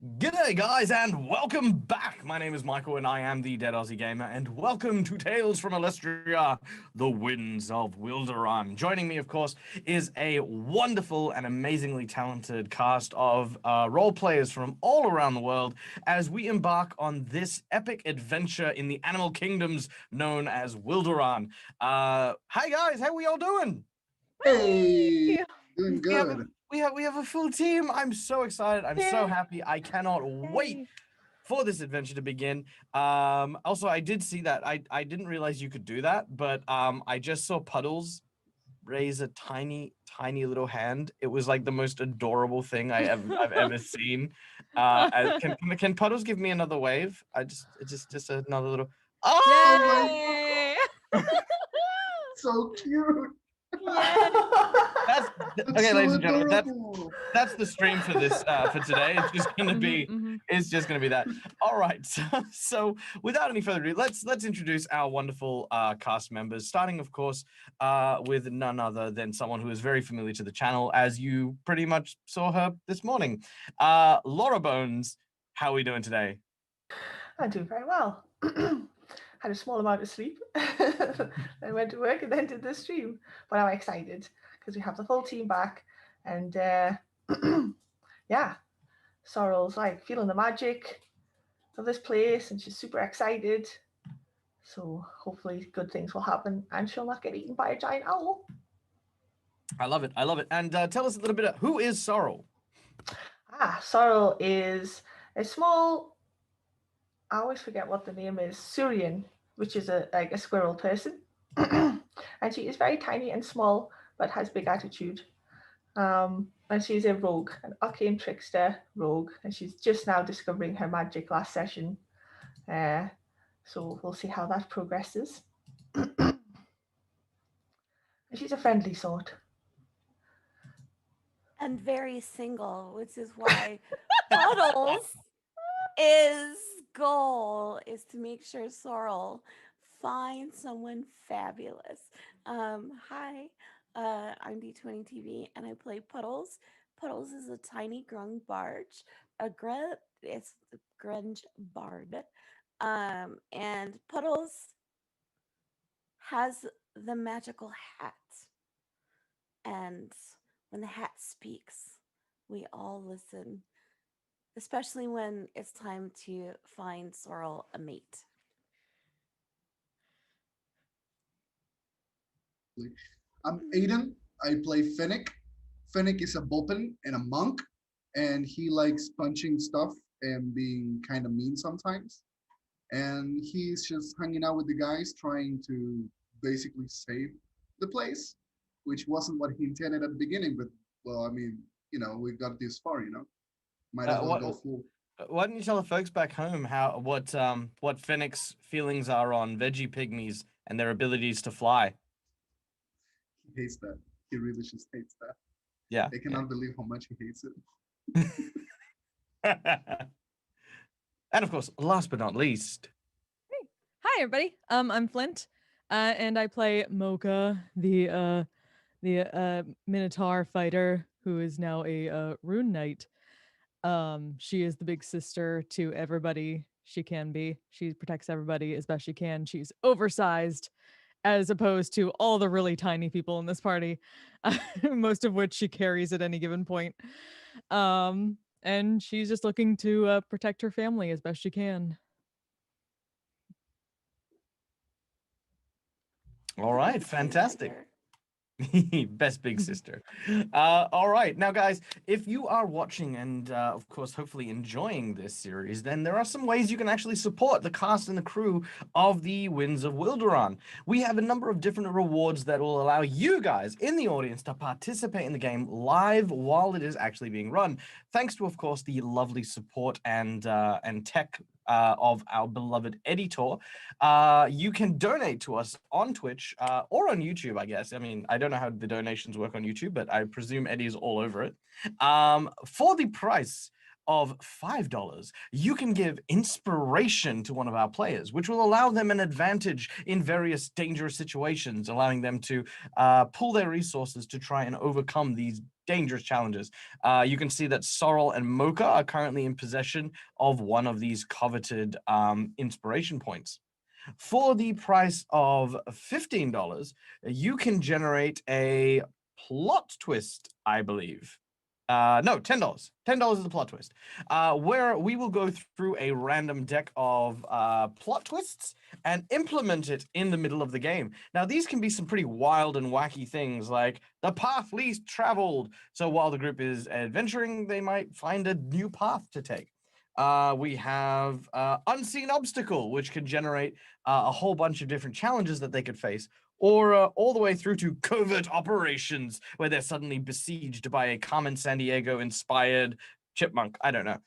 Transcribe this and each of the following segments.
G'day guys and welcome back. My name is Michael and I am the Dead Aussie Gamer and welcome to Tales from Aulestria, the Winds of Wilderan. Joining me, of course, is a wonderful and amazingly talented cast of role players from all around the world as we embark on this epic adventure in the animal kingdoms known as Wilderan. Hi guys, how we all doing? Hey, doing We have a good. we have a full team. I'm so excited. I'm so happy. I cannot wait Yay. for this adventure to begin. Also, I did see that. I didn't realize you could do that, but I just saw Puddles raise a tiny little hand. It was like the most adorable thing I've ever seen. Can Puddles give me another wave? It's just another little. Oh Oh! my Yay! god, so cute. Yay! That's That's okay, so ladies and gentlemen. adorable. That's the stream for this for today. It's just gonna be it's just gonna be that. All right. So without any further ado, let's introduce our wonderful cast members. Starting, of course, with none other than someone who is very familiar to the channel, as you pretty much saw her this morning. Laura Bones, how are we doing today? I'm doing very well. Had a small amount of sleep. Then went to work and then did the stream. But I'm excited because we have the full team back. And yeah, Sorrel's like feeling the magic of this place and she's super excited. So hopefully good things will happen and she'll not get eaten by a giant owl. I love it. I love it. And tell us a little bit of who is Sorrel? Sorrel is a small, I always forget what the name is, Surian, which is like a squirrel person. And she is very tiny and small, but has big attitude. And she's a rogue, an arcane trickster rogue, and she's just now discovering her magic last session. So we'll see how that progresses. And she's a friendly sort. And very single, which is why Puddles' is goal is to make sure Sorrel finds someone fabulous. Hi, I'm D20 TV and I play Puddles. Puddles is a tiny grung barge. It's the grunge bard. And Puddles has the magical hat. And when the hat speaks, we all listen, especially when it's time to find Sorrel a mate. I'm Aiden. I play Finnick. Finnick is a bullpen and a monk, and he likes punching stuff and being kind of mean sometimes. And he's just hanging out with the guys, trying to basically save the place, which wasn't what he intended at the beginning. But well, I mean, we got this far. Might as well What go full. Why don't you tell the folks back home what Fennec's feelings are on veggie pygmies and their abilities to fly? He hates that. He really just hates that. Yeah. I cannot believe how much he hates it. And of course, last but not least. Hey. Hi everybody. I'm Flint, and I play Mocha, the Minotaur fighter who is now a rune knight. She is the big sister to everybody she can be. She protects everybody as best she can. She's oversized as opposed to all the really tiny people in this party, most of which she carries at any given point. And she's just looking to protect her family as best she can. All right, fantastic. Best big sister. All right, now guys, if you are watching and of course hopefully enjoying this series, then there are some ways you can actually support the cast and the crew of the Winds of Wilderan. We have a number of different rewards that will allow you guys in the audience to participate in the game live while it is actually being run, thanks to of course the lovely support and tech of our beloved editor. You can donate to us on Twitch or on YouTube, I guess. I mean, I don't know how the donations work on YouTube, but I presume Eddie is all over it. For the price of $5, you can give inspiration to one of our players, which will allow them an advantage in various dangerous situations, allowing them to pull their resources to try and overcome these dangerous challenges. You can see that Sorrel and Mocha are currently in possession of one of these coveted inspiration points. For the price of $15, you can generate a plot twist, I believe. No, $10. $10 is the plot twist, where we will go through a random deck of plot twists and implement it in the middle of the game. Now, these can be some pretty wild and wacky things, like the path least traveled. So while the group is adventuring, they might find a new path to take. We have unseen obstacle, which can generate a whole bunch of different challenges that they could face, or all the way through to covert operations, where they're suddenly besieged by a Carmen Sandiego inspired chipmunk. I don't know.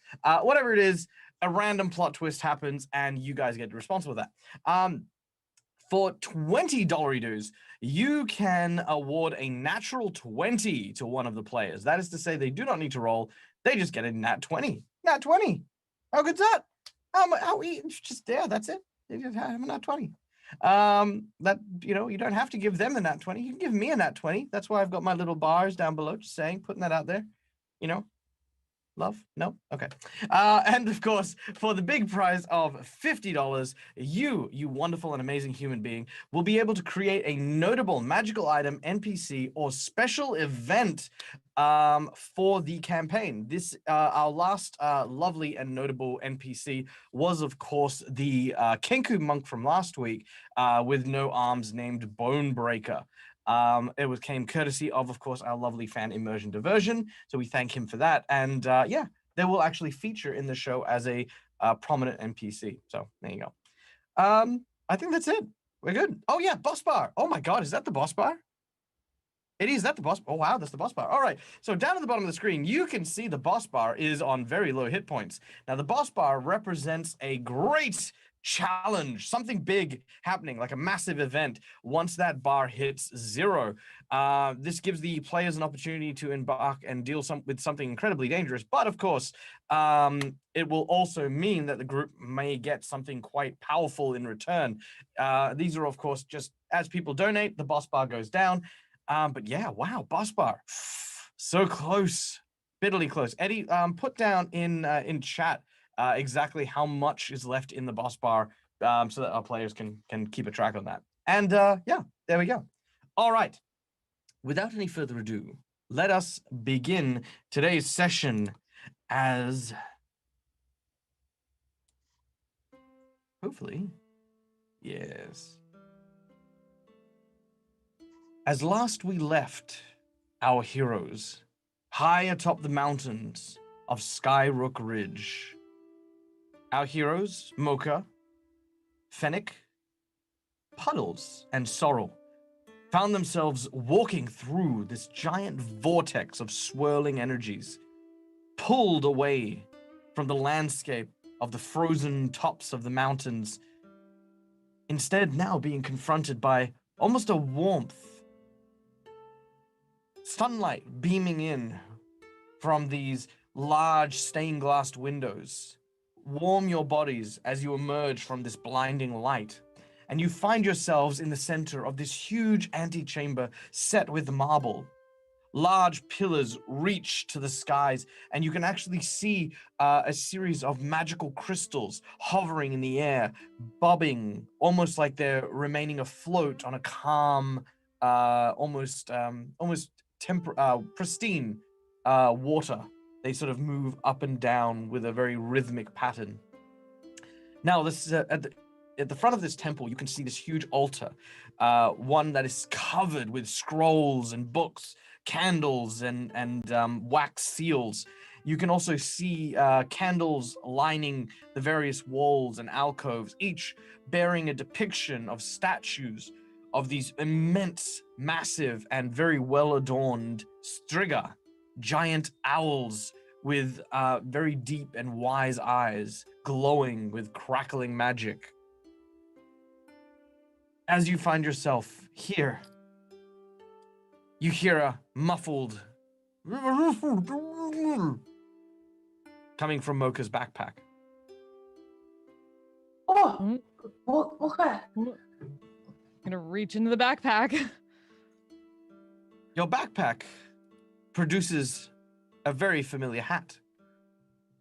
Whatever it is, a random plot twist happens, and you guys get responsible for that. For $20 dues, you can award a natural 20 to one of the players. That is to say, they do not need to roll; they just get a nat 20. Nat 20. How good's that? It's just there. That's it. They just have a nat 20. That, you don't have to give them the nat 20. You can give me a nat 20. That's why I've got my little bars down below, just saying, putting that out there. Love? No? Okay. And of course, for the big prize of $50, you wonderful and amazing human being, will be able to create a notable magical item, NPC, or special event for the campaign. This, our last lovely and notable NPC was, of course, the Kenku monk from last week with no arms, named Bonebreaker. It came courtesy of course, our lovely fan Immersion Diversion. So we thank him for that. And yeah, they will actually feature in the show as a prominent NPC. So there you go. I think that's it. We're good. Oh yeah, boss bar. Oh my God, is that the boss bar? It is. That the boss? Oh wow, that's the boss bar. All right. So down at the bottom of the screen, you can see the boss bar is on very low hit points. Now the boss bar represents a great challenge, something big happening, like a massive event. Once that bar hits 0, this gives the players an opportunity to embark and deal with something incredibly dangerous. But of course, it will also mean that the group may get something quite powerful in return. These are, of course, just as people donate, the boss bar goes down. But yeah, wow, boss bar, so close, bitterly close. Eddie, put down in chat exactly how much is left in the boss bar, so that our players can keep a track on that. And yeah, there we go. All right, without any further ado, let us begin today's session as hopefully, yes. As last we left our heroes high atop the mountains of Skyrook Ridge, our heroes, Mocha, Fennec, Puddles, and Sorrel, found themselves walking through this giant vortex of swirling energies, pulled away from the landscape of the frozen tops of the mountains, instead now being confronted by almost a warmth, sunlight beaming in from these large stained glass windows. Warm your bodies as you emerge from this blinding light, and you find yourselves in the center of this huge antechamber set with marble. Large pillars reach to the skies, and you can actually see a series of magical crystals hovering in the air, bobbing, almost like they're remaining afloat on a calm, almost pristine water. They sort of move up and down with a very rhythmic pattern. Now, this is at the front of this temple, you can see this huge altar, one that is covered with scrolls and books, candles, and wax seals. You can also see candles lining the various walls and alcoves, each bearing a depiction of statues of these immense, massive, and very well-adorned striga, giant owls with very deep and wise eyes, glowing with crackling magic. As you find yourself here, you hear a muffled coming from Mocha's backpack. Oh, Mocha. Gonna reach into the backpack. Your backpack produces a very familiar hat,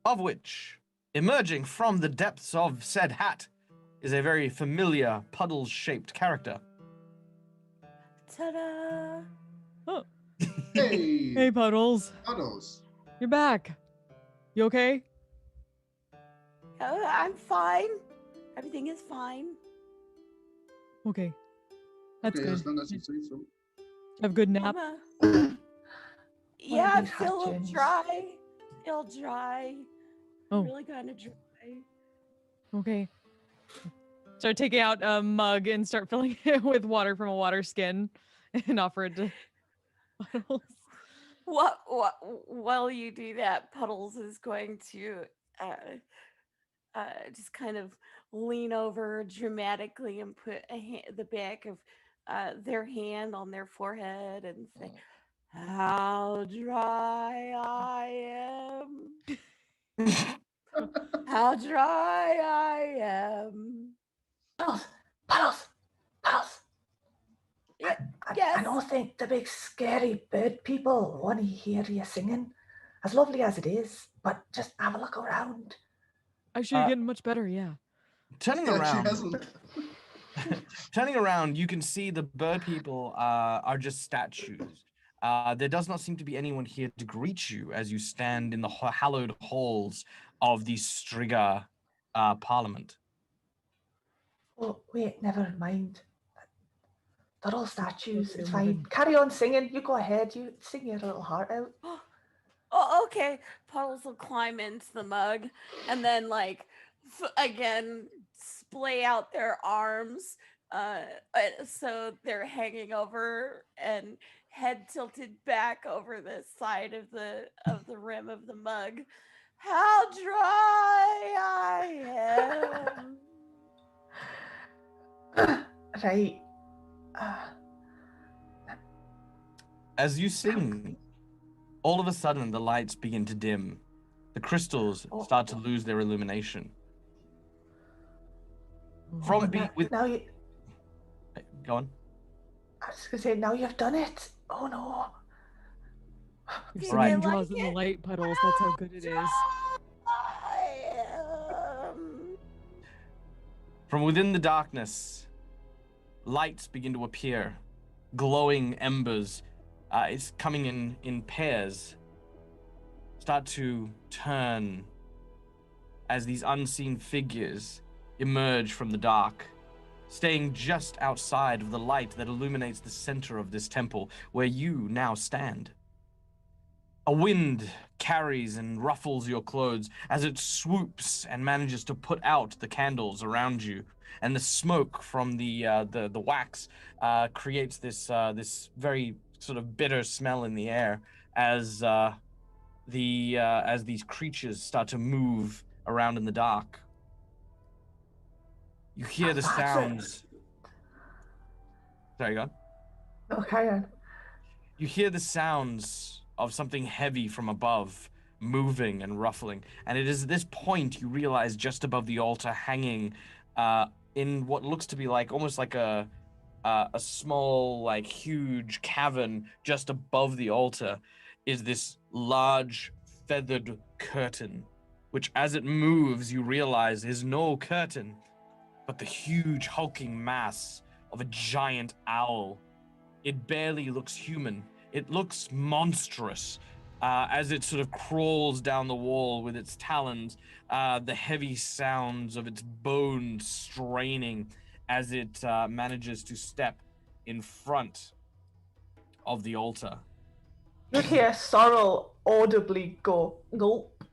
of which, emerging from the depths of said hat, is a very familiar puddle-shaped character. Ta-da! Oh, Hey, hey, Puddles. Puddles. You're back. You okay? I'm fine. Everything is fine. Okay. That's Okay, good. as long as you say so. Have a good nap. Yeah, I these feel a little hatchins. dry. Feel dry. Oh. Really kind of dry. Okay. Start taking out a mug and start filling it with water from a water skin and offer it to Puddles. What? While you do that, Puddles is going to just kind of lean over dramatically and put the back of their hand on their forehead and say, "How dry I am! How dry I am!" Puddles, Puddles, Puddles. Yeah, I yes. don't think the big scary bird people want to hear you singing, as lovely as it is. But just have a look around. Actually, you're getting much better, yeah. Turning Yeah, she around, hasn't. turning around, you can see the bird people are just statues. There does not seem to be anyone here to greet you as you stand in the hallowed halls of the Striga Parliament. Oh, wait, never mind. They're all statues. Okay, It's well fine. then. Carry on singing. You go ahead. You sing your little heart out. Oh, okay. Puddles will climb into the mug and then, like, again, splay out their arms. So they're hanging over and head tilted back over the side of the rim of the mug. How dry I am. Right. As you sing, all of a sudden the lights begin to dim. The crystals start to lose their illumination. From now you. Go on. I was gonna say, now you've done it. Oh no. Your Did singing you draws like in the it? light, Puddles. That's how good it is. I am. From within the darkness, lights begin to appear, glowing embers. It's coming in pairs. Start to turn as these unseen figures emerge from the dark, staying just outside of the light that illuminates the center of this temple where you now stand. A wind carries and ruffles your clothes as it swoops and manages to put out the candles around you, and the smoke from the wax creates this very sort of bitter smell in the air as these creatures start to move around in the dark. You hear the sounds. Sorry, go on. Okay. You hear the sounds of something heavy from above, moving and ruffling. And it is at this point you realize just above the altar, hanging in what looks to be like almost like a small, like huge cavern just above the altar, is this large feathered curtain, which as it moves, you realize is no curtain, but the huge hulking mass of a giant owl. It barely looks human. It looks monstrous as it sort of crawls down the wall with its talons, the heavy sounds of its bones straining as it manages to step in front of the altar. You hear Sorrel audibly go, gulp.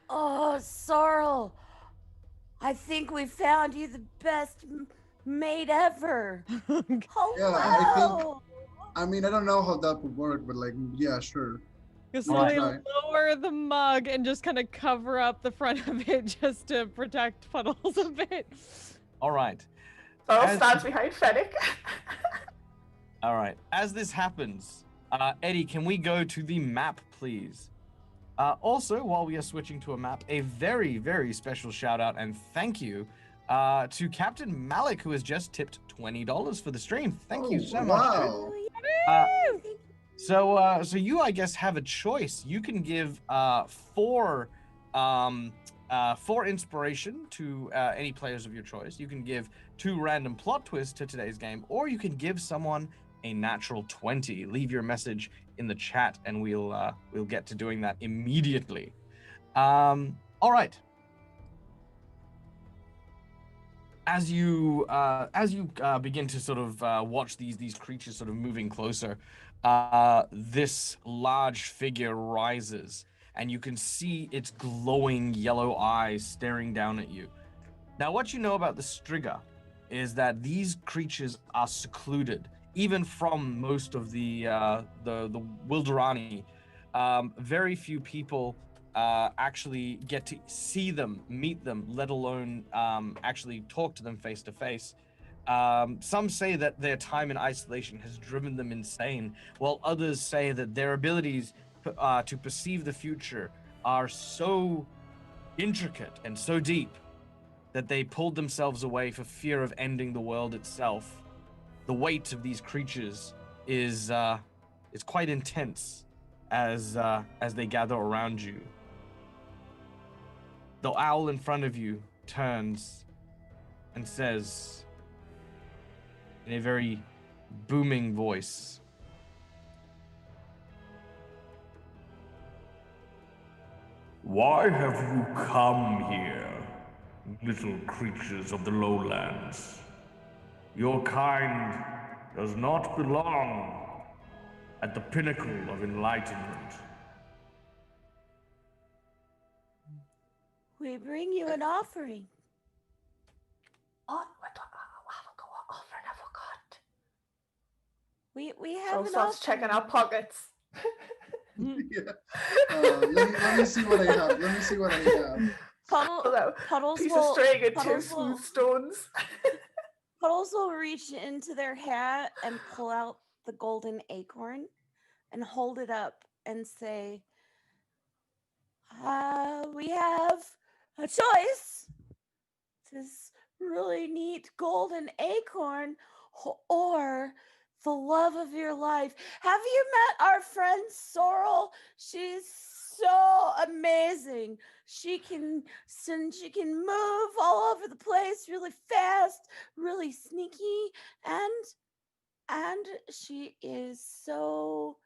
Oh, Sorrel, I think we found you the best mate ever. Hello. I mean, I don't know how that would work, but like, yeah, sure. You Nice slowly try. lower the mug and just kind of cover up the front of it just to protect Puddles a bit. All right. Sorrel stands behind Fennec. All right. As this happens, Eddie, can we go to the map, please? Also, while we are switching to a map, a very, very special shout out and thank you to Captain Malik, who has just tipped $20 for the stream. Thank you so much. Wow. Uh, So you, I guess, have a choice. You can give four inspiration to any players of your choice. You can give 2 random plot twists to today's game, or you can give someone a natural 20. Leave your message in the chat, and we'll get to doing that immediately. All right. As you begin to sort of watch these creatures sort of moving closer, this large figure rises, and you can see its glowing yellow eyes staring down at you. Now, what you know about the Striga is that these creatures are secluded, even from most of the Wilderani. Very few people actually get to see them, meet them, let alone actually talk to them face to face. Some say that their time in isolation has driven them insane, while others say that their abilities to perceive the future are so intricate and so deep that they pulled themselves away for fear of ending the world itself. The weight of these creatures is quite intense as they gather around you. The owl in front of you turns and says in a very booming voice, "Why have you come here, little creatures of the lowlands? Your kind does not belong at the pinnacle of enlightenment." We bring you an offering. Oh, what offering? I forgot. We have So an starts checking offering. our pockets. Yeah. Let me see what I have. Let me see what I have. Puddles Piece will of string and 2 Puddles smooth will stones. Puddles will reach into their hat and pull out the golden acorn and hold it up and say, we have a choice. This really neat golden acorn or the love of your life. Have you met our friend Sorrel? She's so amazing. She can move all over the place really fast, really sneaky, and she is so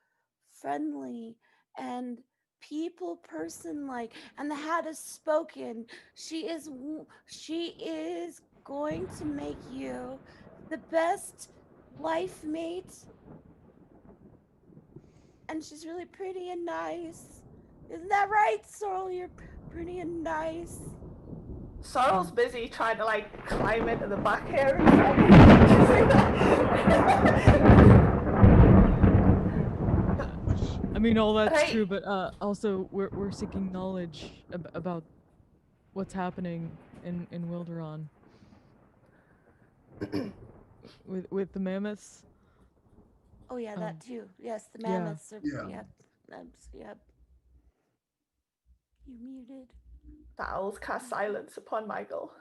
friendly and people person like, and the hat has spoken. She is going to make you the best life mate, and she's really pretty and nice. Isn't that right, Sorrel? You're pretty and nice. Sorrel's busy trying to like climb into the back hair. I mean, all that's Right. true, but also we're seeking knowledge about what's happening in Wilderan with the mammoths. Oh yeah, that too. Yes, the Yeah. mammoths are. Yeah. Yep. Yep. You muted. The owls cast silence upon Michael.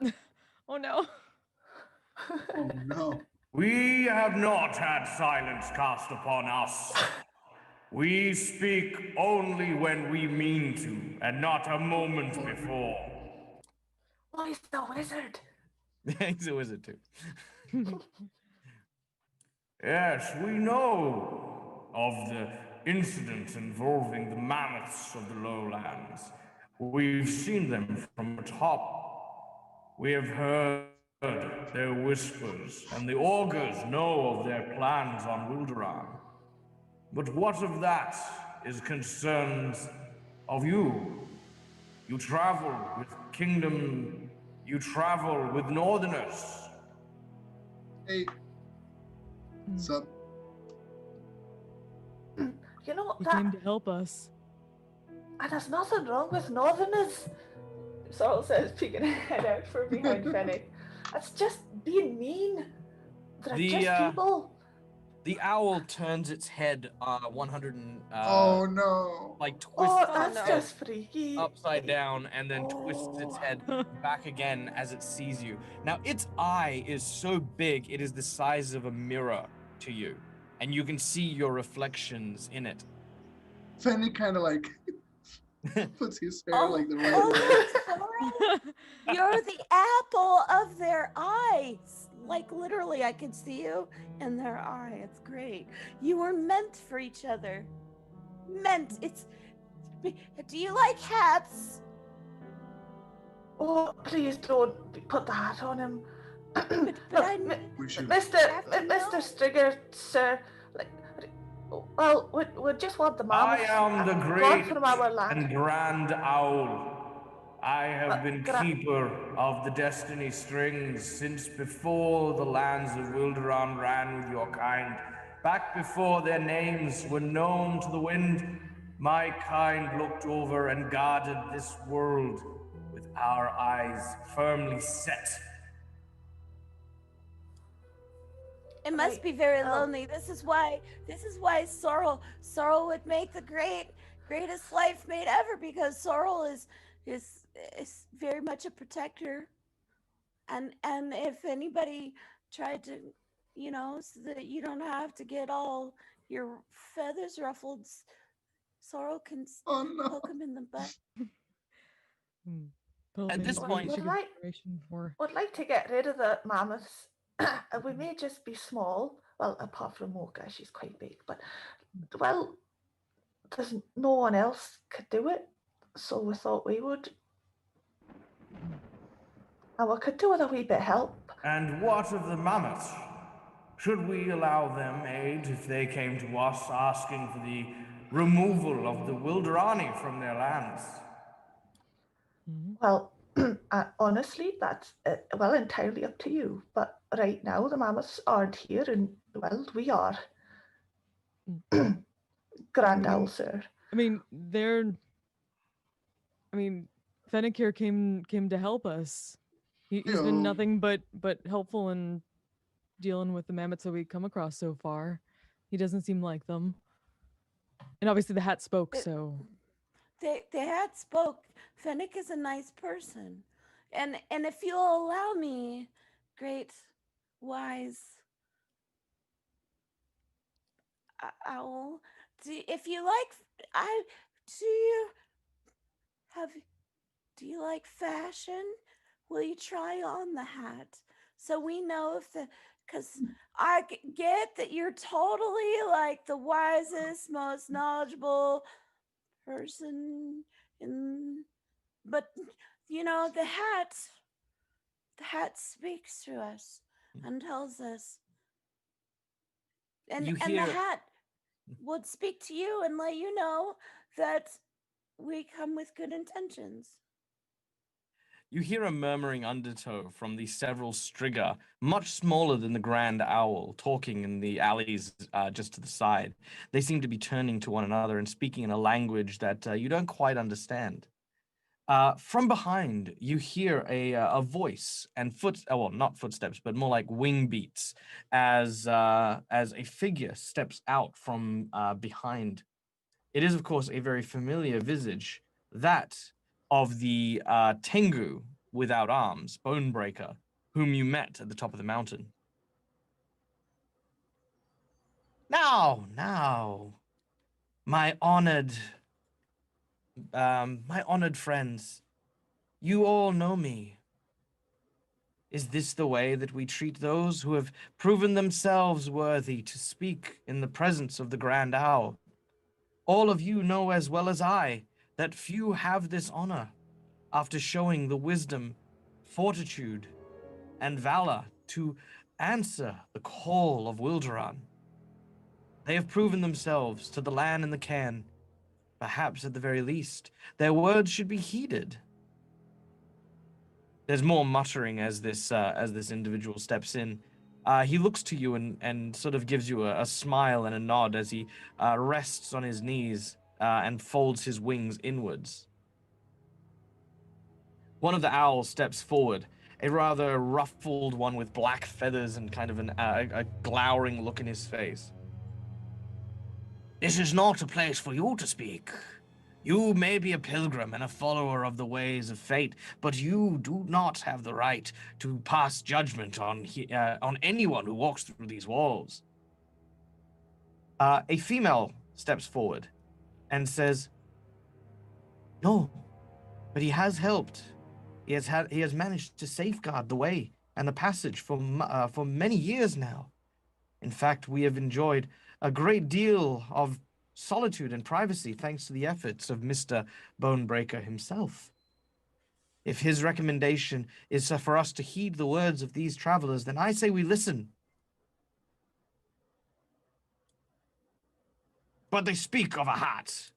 Oh no. Oh no. We have not had silence cast upon us. We speak only when we mean to, and not a moment before. Oh, he's the wizard. He's a wizard too. Yes, we know of the incident involving the mammoths of the lowlands. We've seen them from atop. We have heard their whispers, and the augurs know of their plans on Wilderan. But what of that is concerns of you? You travel with kingdom, you travel with northerners. Hey. Sup? You know He that, came to help us. and there's nothing wrong with northerners. Sorrel says, peeking her head out from behind Fennec. That's just being mean. They're just people. The owl turns its head 100 and Oh no. like twists Oh, its that's no. head just freaky. upside down and then twists its head back again as it sees you. Now its eye is so big it is the size of a mirror to you. and you can see your reflections in it. Fenny kind of like puts his hair Oh, like the right oh, way. Sorrel, you're the apple of their eyes. Like literally, I can see you in their eye. It's great. You were meant for each other. Meant. It's. Do you like hats? Oh, please don't put the hat on him. But Look, I We should. Mr. Stringer, sir. Like, well, we just want the I mammoths am the gone great from our and land. grand owl. I have been Gra- keeper of the destiny strings since before the lands of Wilderan ran with your kind. Back before their names were known to the wind, my kind looked over and guarded this world with our eyes firmly set. It must Right, be very um, lonely. This is why Sorrel would make the greatest life mate ever, because Sorrel is very much a protector. And if anybody tried to, so that you don't have to get all your feathers ruffled, Sorrel can Oh no. poke him in the butt. Well, At maybe this we point- should get Right. information for. Would like to get rid of the mammoths. We may just be small. Well, apart from Mocha, she's quite big. But, well, there's no one else could do it. So we thought we would. And we could do with a wee bit of help. And what of the mammoths? Should we allow them aid if they came to us asking for the removal of the Wilderani from their lands? Well, honestly, that's, well, entirely up to you. But right now, the mammoths aren't here, and, well, we are. Grand Owl, sir. I mean, Fennec here came to help us. He's been Yo. nothing but helpful in dealing with the mammoths that we come across so far. He doesn't seem like them. And obviously the hat spoke, so They had spoke. Fennec is a nice person, and if you'll allow me, great, wise owl, if you like, do you like fashion? Will you try on the hat so we know if because I get that you're totally like the wisest, most knowledgeable person but the hat speaks to us and tells us, and You the hear- hat would speak to you and let you know that we come with good intentions. You hear a murmuring undertow from the several striga, much smaller than the grand owl, talking in the alleys just to the side. They seem to be turning to one another and speaking in a language that you don't quite understand. From behind, you hear a voice and not footsteps, but more like wing beats as a figure steps out from behind. It is, of course, a very familiar visage, that of the Tengu without arms, Bonebreaker, whom you met at the top of the mountain. Now, my honored friends, you all know me. Is this the way that we treat those who have proven themselves worthy to speak in the presence of the Grand Owl? All of you know as well as I that few have this honor after showing the wisdom, fortitude, and valor to answer the call of Wilderan. They have proven themselves to the land and the can. Perhaps at the very least, their words should be heeded. There's more muttering as this individual steps in. He looks to you and sort of gives you a smile and a nod as he rests on his knees and folds his wings inwards. One of the owls steps forward, a rather ruffled one with black feathers and kind of a glowering look in his face. This is not a place for you to speak. You may be a pilgrim and a follower of the ways of fate, but you do not have the right to pass judgment on anyone who walks through these walls. A female steps forward and says, "No, but he has helped. He has managed to safeguard the way and the passage for many years now. In fact, we have enjoyed a great deal of solitude and privacy thanks to the efforts of Mr. Bonebreaker himself. If his recommendation is for us to heed the words of these travelers, then I say we listen. But they speak of a hat.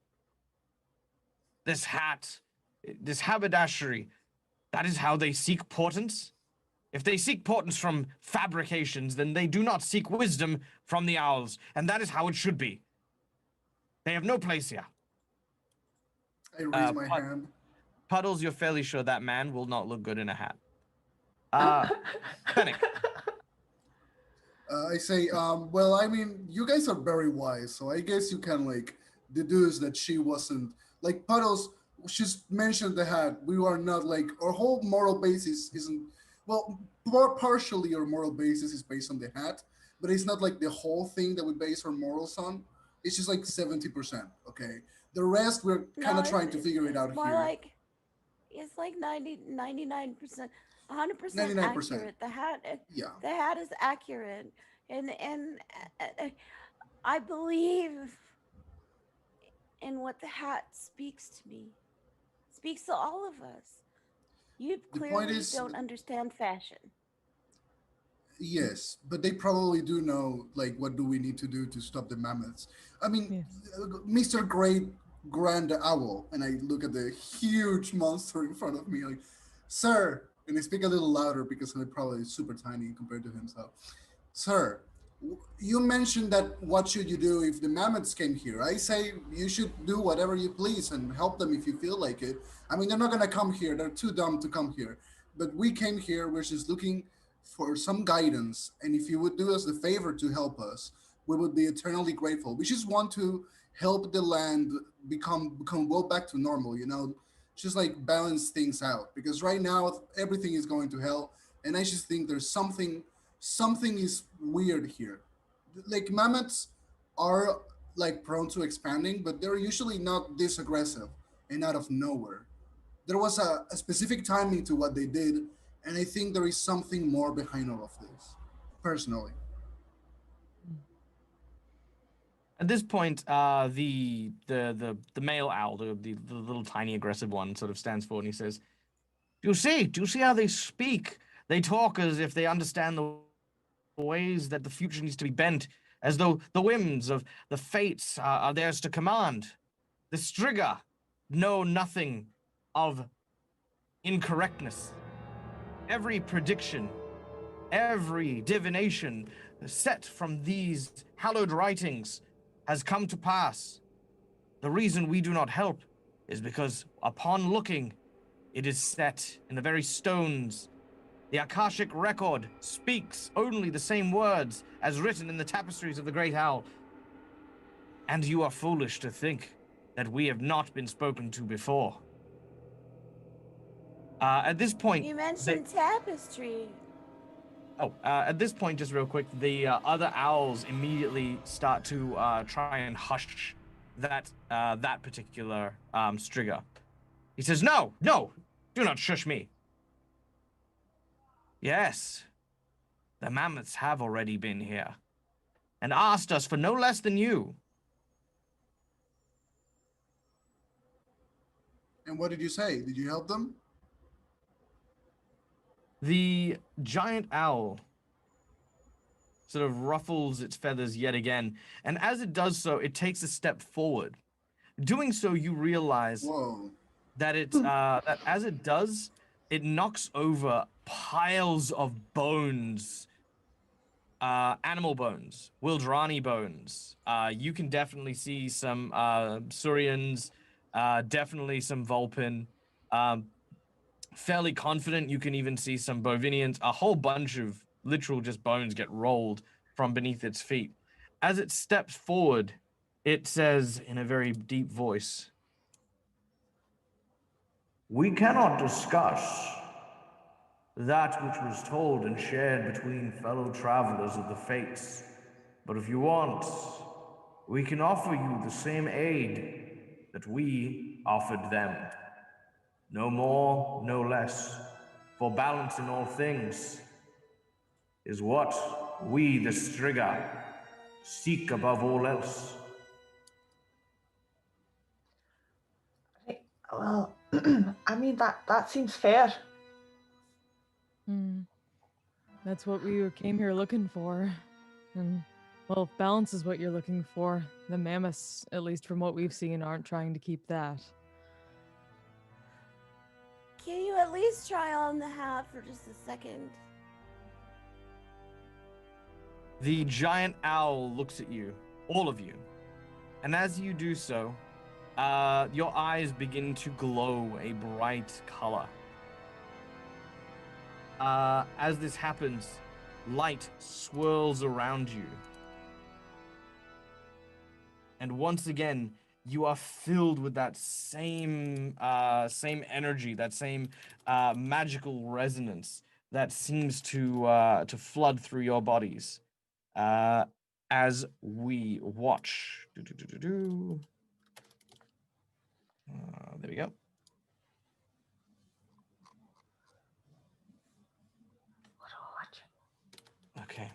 This hat, this haberdashery, that is how they seek portents? If they seek portents from fabrications, then they do not seek wisdom from the owls, and that is how it should be. They have no place here." I raise my hand. Puddles, you're fairly sure that man will not look good in a hat. Fennec. I say, well, I mean, you guys are very wise, so I guess you can like deduce that she wasn't like Puddles. She's mentioned the hat. We are not like our whole moral basis isn't well. Partially, our moral basis is based on the hat, but it's not like the whole thing that we base our morals on. It's just like 70%. Okay, the rest we're kind of trying to figure it out more here. like it's like 99%, 100% 99%. accurate. Yeah. The hat is accurate, and I believe in what the hat speaks to me, speaks to all of us. You The point clearly is- don't understand fashion. Yes, but they probably do know, like, what do we need to do to stop the mammoths? I mean, Mr. Great Grand Owl, and I look at the huge monster in front of me, like, "Sir," and I speak a little louder because I'm probably super tiny compared to himself. "Sir, you mentioned that what should you do if the mammoths came here? I say you should do whatever you please and help them if you feel like it. I mean, they're not gonna come here. They're too dumb to come here. But we came here. We're just looking for some guidance, and if you would do us the favor to help us, we would be eternally grateful. We just want to help the land become go back to normal, you know, just like balance things out. Because right now everything is going to hell, and I just think there's something is weird here. Like mammoths are like prone to expanding, but they're usually not this aggressive and out of nowhere. There was a specific timing to what they did, and I think there is something more behind all of this, personally." At this point, the male owl, the little tiny aggressive one, sort of stands forward and he says, Do you see how they speak? They talk as if they understand the ways that the future needs to be bent, as though the whims of the fates are theirs to command. The Striga know nothing of incorrectness. Every prediction, every divination set from these hallowed writings has come to pass. The reason we do not help is because upon looking, it is set in the very stones. The Akashic record speaks only the same words as written in the tapestries of the Great Owl. And you are foolish to think that we have not been spoken to before. At this point, You mentioned tapestry. At this point, just real quick, the other owls immediately start to try and hush that particular Striga. He says, "No, do not shush me. Yes, the mammoths have already been here and asked us for no less than you." And what did you say? Did you help them? The giant owl sort of ruffles its feathers yet again, and as it does so, it takes a step forward. Doing so, you realize Whoa. that that as it does, it knocks over piles of bones, animal bones, Wilderani bones. You can definitely see some Surians, definitely some Vulpin. Fairly confident you can even see some Bovinians. A whole bunch of literal just bones get rolled from beneath its feet. As it steps forward, it says in a very deep voice, "We cannot discuss that which was told and shared between fellow travelers of the fates. But if you want, we can offer you the same aid that we offered them. No more, no less. For balance in all things is what we, the Striga, seek above all else. Right. Well, I mean that seems fair. Hmm. That's what we came here looking for. And, well, if balance is what you're looking for, the mammoths, at least from what we've seen, aren't trying to keep that. Can you at least try on the hat for just a second? The giant owl looks at you, all of you, and as you do so, your eyes begin to glow a bright color. As this happens, light swirls around you. And once again, you are filled with that same energy, that same magical resonance that seems to flood through your bodies. As we watch. There we go. What do I watch? Okay.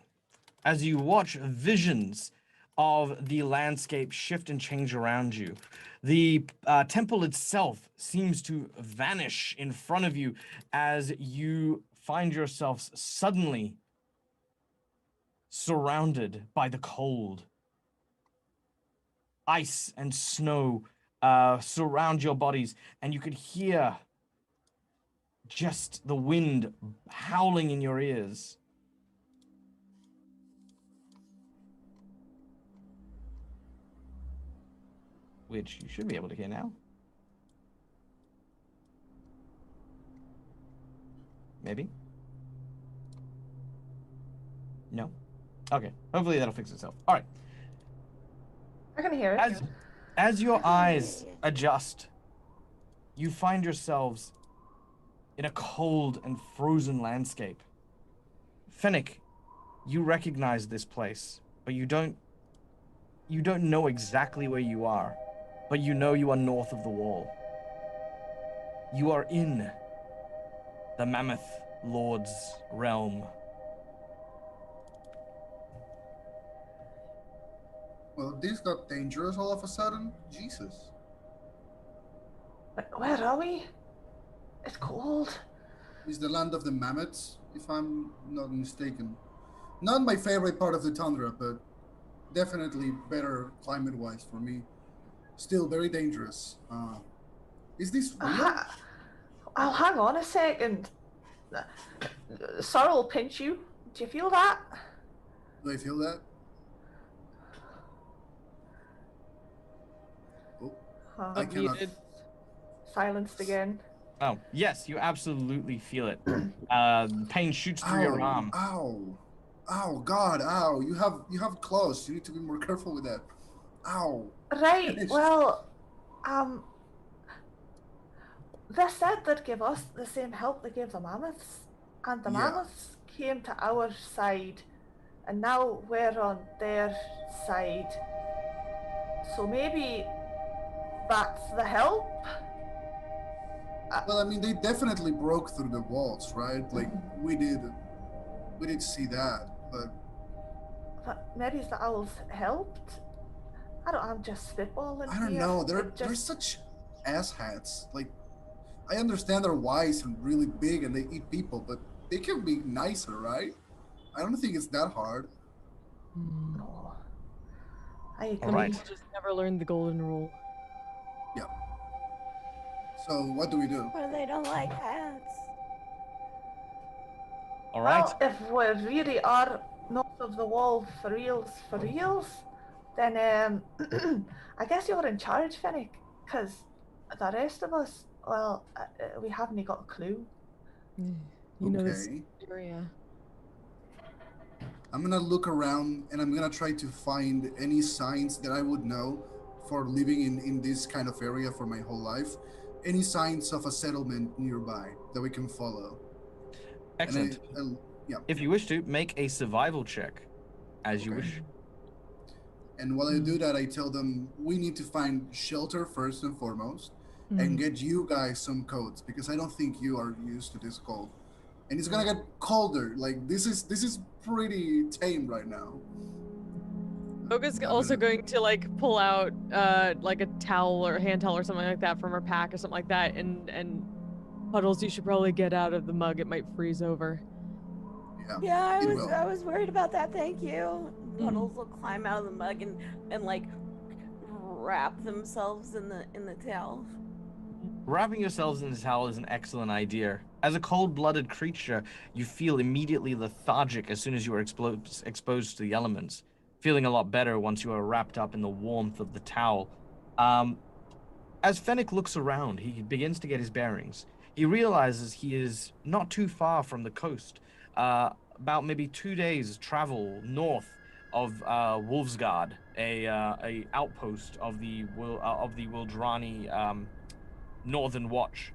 As you watch visions of the landscape shift and change around you, the temple itself seems to vanish in front of you as you find yourselves suddenly surrounded by the cold. Ice and snow surround your bodies, and you could hear just the wind howling in your ears. Which you should be able to hear now. Maybe? No? Okay, hopefully that'll fix itself. All right. I can hear it. As your eyes adjust, you find yourselves in a cold and frozen landscape. Fennec, you recognize this place, but you don't know exactly where you are, but you know you are north of the wall. You are in the Mammoth Lord's realm. Well, this got dangerous all of a sudden. Jesus. Where are we? It's cold. It's the land of the mammoths, if I'm not mistaken. Not my favorite part of the tundra, but definitely better climate-wise for me. Still very dangerous. Is this real? I'll hang on a second. Sorrel will pinch you. Do you feel that? Do I feel that? Oh, I cannot. Muted. Silenced again. Oh, yes, you absolutely feel it. Pain shoots through your arm. Ow! Ow! God! Ow! You have claws. You need to be more careful with that. Ow! Right. Finish. Well, they said they'd give us the same help they gave the mammoths, and the Yeah. mammoths came to our side, and now we're on their side. So maybe that's the help. Well, I mean, they definitely broke through the walls, right? Like we did see that, but Maybe the owls helped. I'm just spitballing. I don't here. know. It They're just- such asshats. Like, I understand they're wise and really big and they eat people, but they can be nicer, right? I don't think it's that hard. No. I agree. All right. People just never learned the golden rule. So what do we do? Or they don't like hats. All right. Well, if we really are north of the wall for reals, then I guess you're in charge, Fennec, because the rest of us, well, we haven't got a clue. You know this Okay. area. I'm gonna look around and I'm gonna try to find any signs that I would know for living in this kind of area for my whole life. Any signs of a settlement nearby that we can follow. Excellent. And yeah. If you wish to, make a survival check, as you Okay. wish. And while I do that, I tell them we need to find shelter first and foremost, and Mm. get you guys some coats because I don't think you are used to this cold, and it's gonna get colder. Like this is pretty tame right now. Mocha's Not also gonna- going to like pull out like a towel or a hand towel or something like that from her pack or something like that, and Puddles, you should probably get out of the mug. It might freeze over. Yeah, Yeah, it will. I was worried about that. Thank you. Mhm. Puddles will climb out of the mug and like wrap themselves in the towel. Wrapping yourselves in the towel is an excellent idea. As a cold-blooded creature, you feel immediately lethargic as soon as you are exposed to the elements, feeling a lot better once you are wrapped up in the warmth of the towel. As Fennec looks around, he begins to get his bearings. He realizes he is not too far from the coast, about maybe 2 days travel north of Wolfsgard, a outpost of the Wildrani Northern Watch.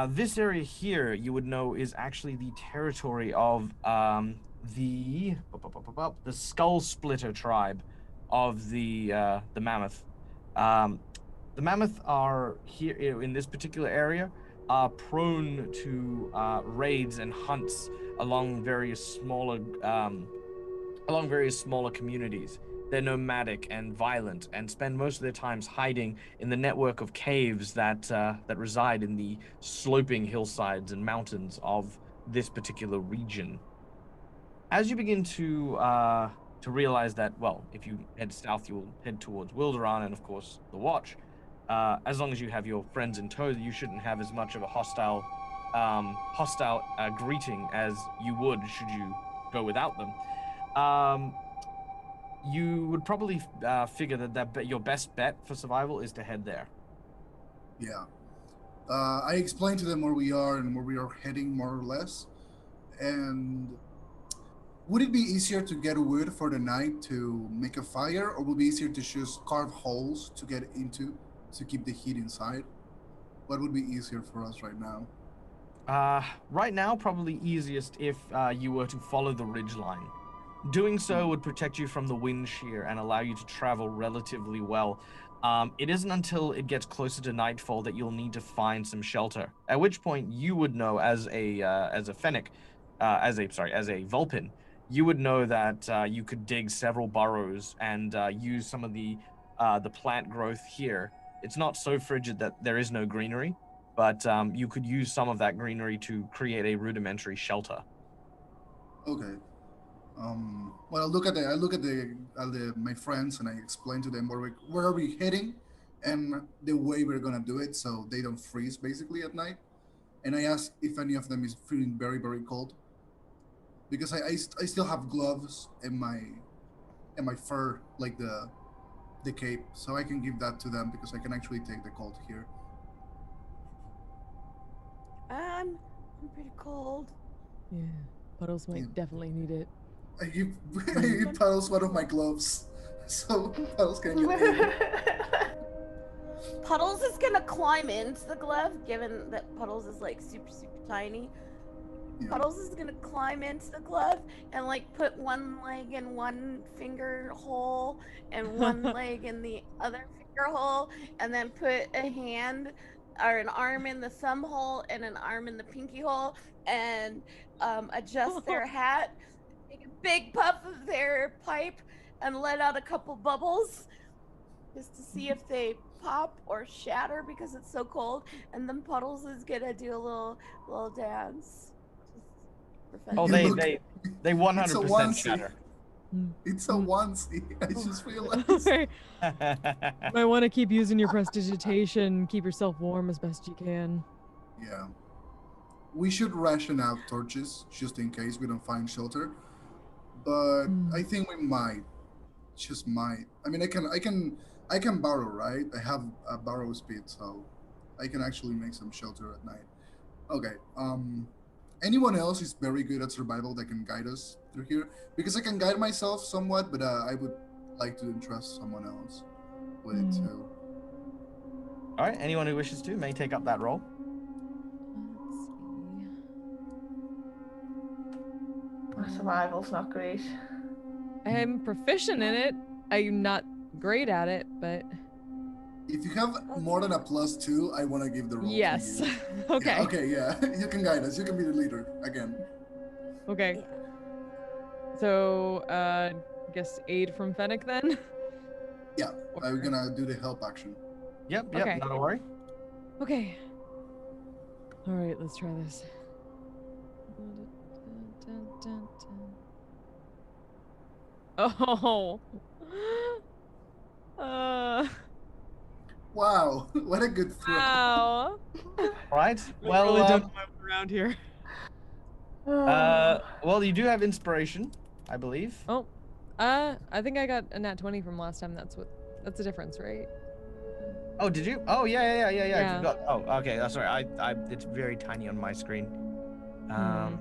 This area here, you would know, is actually the territory of the Skull Splitter tribe of the Mammoth. Um, the Mammoth are here in this particular area, are prone to raids and hunts along various smaller communities. They're nomadic and violent, and spend most of their times hiding in the network of caves that reside in the sloping hillsides and mountains of this particular region. As you begin to realize that, well, if you head south, you will head towards Wilderan and, of course, the Watch. As long as you have your friends in tow, you shouldn't have as much of a hostile greeting as you would should you go without them. You would probably figure that your best bet for survival is to head there. Yeah. I explained to them where we are and where we are heading, more or less. And would it be easier to get wood for the night to make a fire, or would it be easier to just carve holes to get into to keep the heat inside? What would be easier for us right now? Right now, probably easiest if you were to follow the ridge line. Doing so would protect you from the wind shear and allow you to travel relatively well. It isn't until it gets closer to nightfall that you'll need to find some shelter. At which point, you would know as a Fennec, as a Vulpin, you would know that you could dig several burrows and use some of the plant growth here. It's not so frigid that there is no greenery, but you could use some of that greenery to create a rudimentary shelter. Okay. Well, I look at the my friends and I explain to them where are we heading, and the way we're gonna do it so they don't freeze basically at night. And I ask if any of them is feeling very very cold because I still have gloves and my fur like the cape, so I can give that to them because I can actually take the cold here. I'm pretty cold. Yeah, Puddles might Yeah. definitely need it. I give I give Puddles one of my gloves, so Puddles can get warm. Puddles is gonna climb into the glove, given that Puddles is like super tiny. Yeah. Puddles is gonna climb into the glove and like put one leg in one finger hole and one leg in the other finger hole, and then put a hand or an arm in the thumb hole and an arm in the pinky hole, and adjust their hat, take a big puff of their pipe, and let out a couple bubbles just to see if they pop or shatter because it's so cold. And then Puddles is gonna do a little dance. Just for fun. Oh, You they look- they they It's a 100% onesie. shatter. It's a onesie. I just realized. Might want to keep using your prestidigitation, keep yourself warm as best you can. Yeah. We should ration out torches just in case we don't find shelter. But I think we might. Just might. I mean I can borrow, right? I have a borrow speed, so I can actually make some shelter at night. Okay. Anyone else is very good at survival that can guide us through here? Because I can guide myself somewhat, but I would like to entrust someone else with it too. All right, anyone who wishes to may take up that role. Let's see. My survival's not great. I'm proficient in it. I'm not great at it, but If you have more than a +2, I want to give the role yes. to you. Okay. Yeah, okay, yeah. You can guide us. You can be the leader again. Okay. Yeah. So, guess aid from Fennec then? Yeah, I'm Or- gonna do the help action. Yep, Okay. not a worry. Okay. All right, let's try this. Oh. Wow, what a good throw. Wow. Right. I Well, really don't know my way around here. well, you do have inspiration, I believe. Oh. I think I got a nat 20 from last time. That's the difference, right? Oh, did you? Oh, yeah. Yeah. You got. Oh, okay. That's sorry. I. It's very tiny on my screen. Hmm.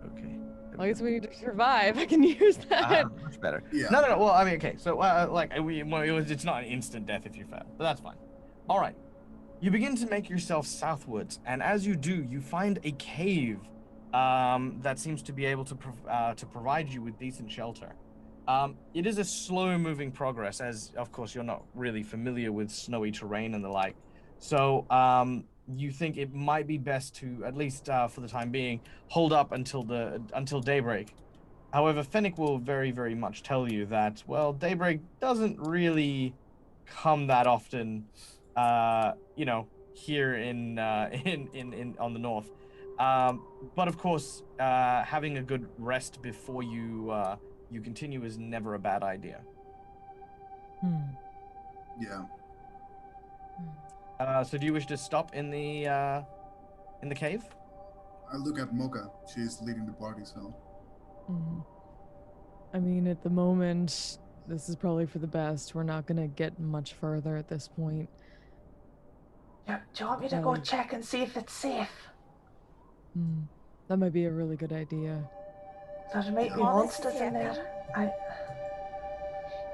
Okay. Well, I guess we need to survive. I can use that. Much better. Yeah. No. Well, I mean, okay. So, it's not an instant death if you fail, but that's fine. All right. You begin to make yourself southwards, and as you do, you find a cave that seems to be able to provide you with decent shelter. It is a slow-moving progress, as of course you're not really familiar with snowy terrain and the like. So you think it might be best to, at least for the time being, hold up until daybreak. However, Fennec will very, very much tell you that, well, daybreak doesn't really come that often, here in on the north. But of course, having a good rest before you continue is never a bad idea. Yeah. So do you wish to stop in the cave? I look at Mocha. She's leading the party, so. I mean, at the moment, this is probably for the best. We're not gonna get much further at this point. Do you want me to go check and see if it's safe? That might be a really good idea. So there might be While this is monsters in there.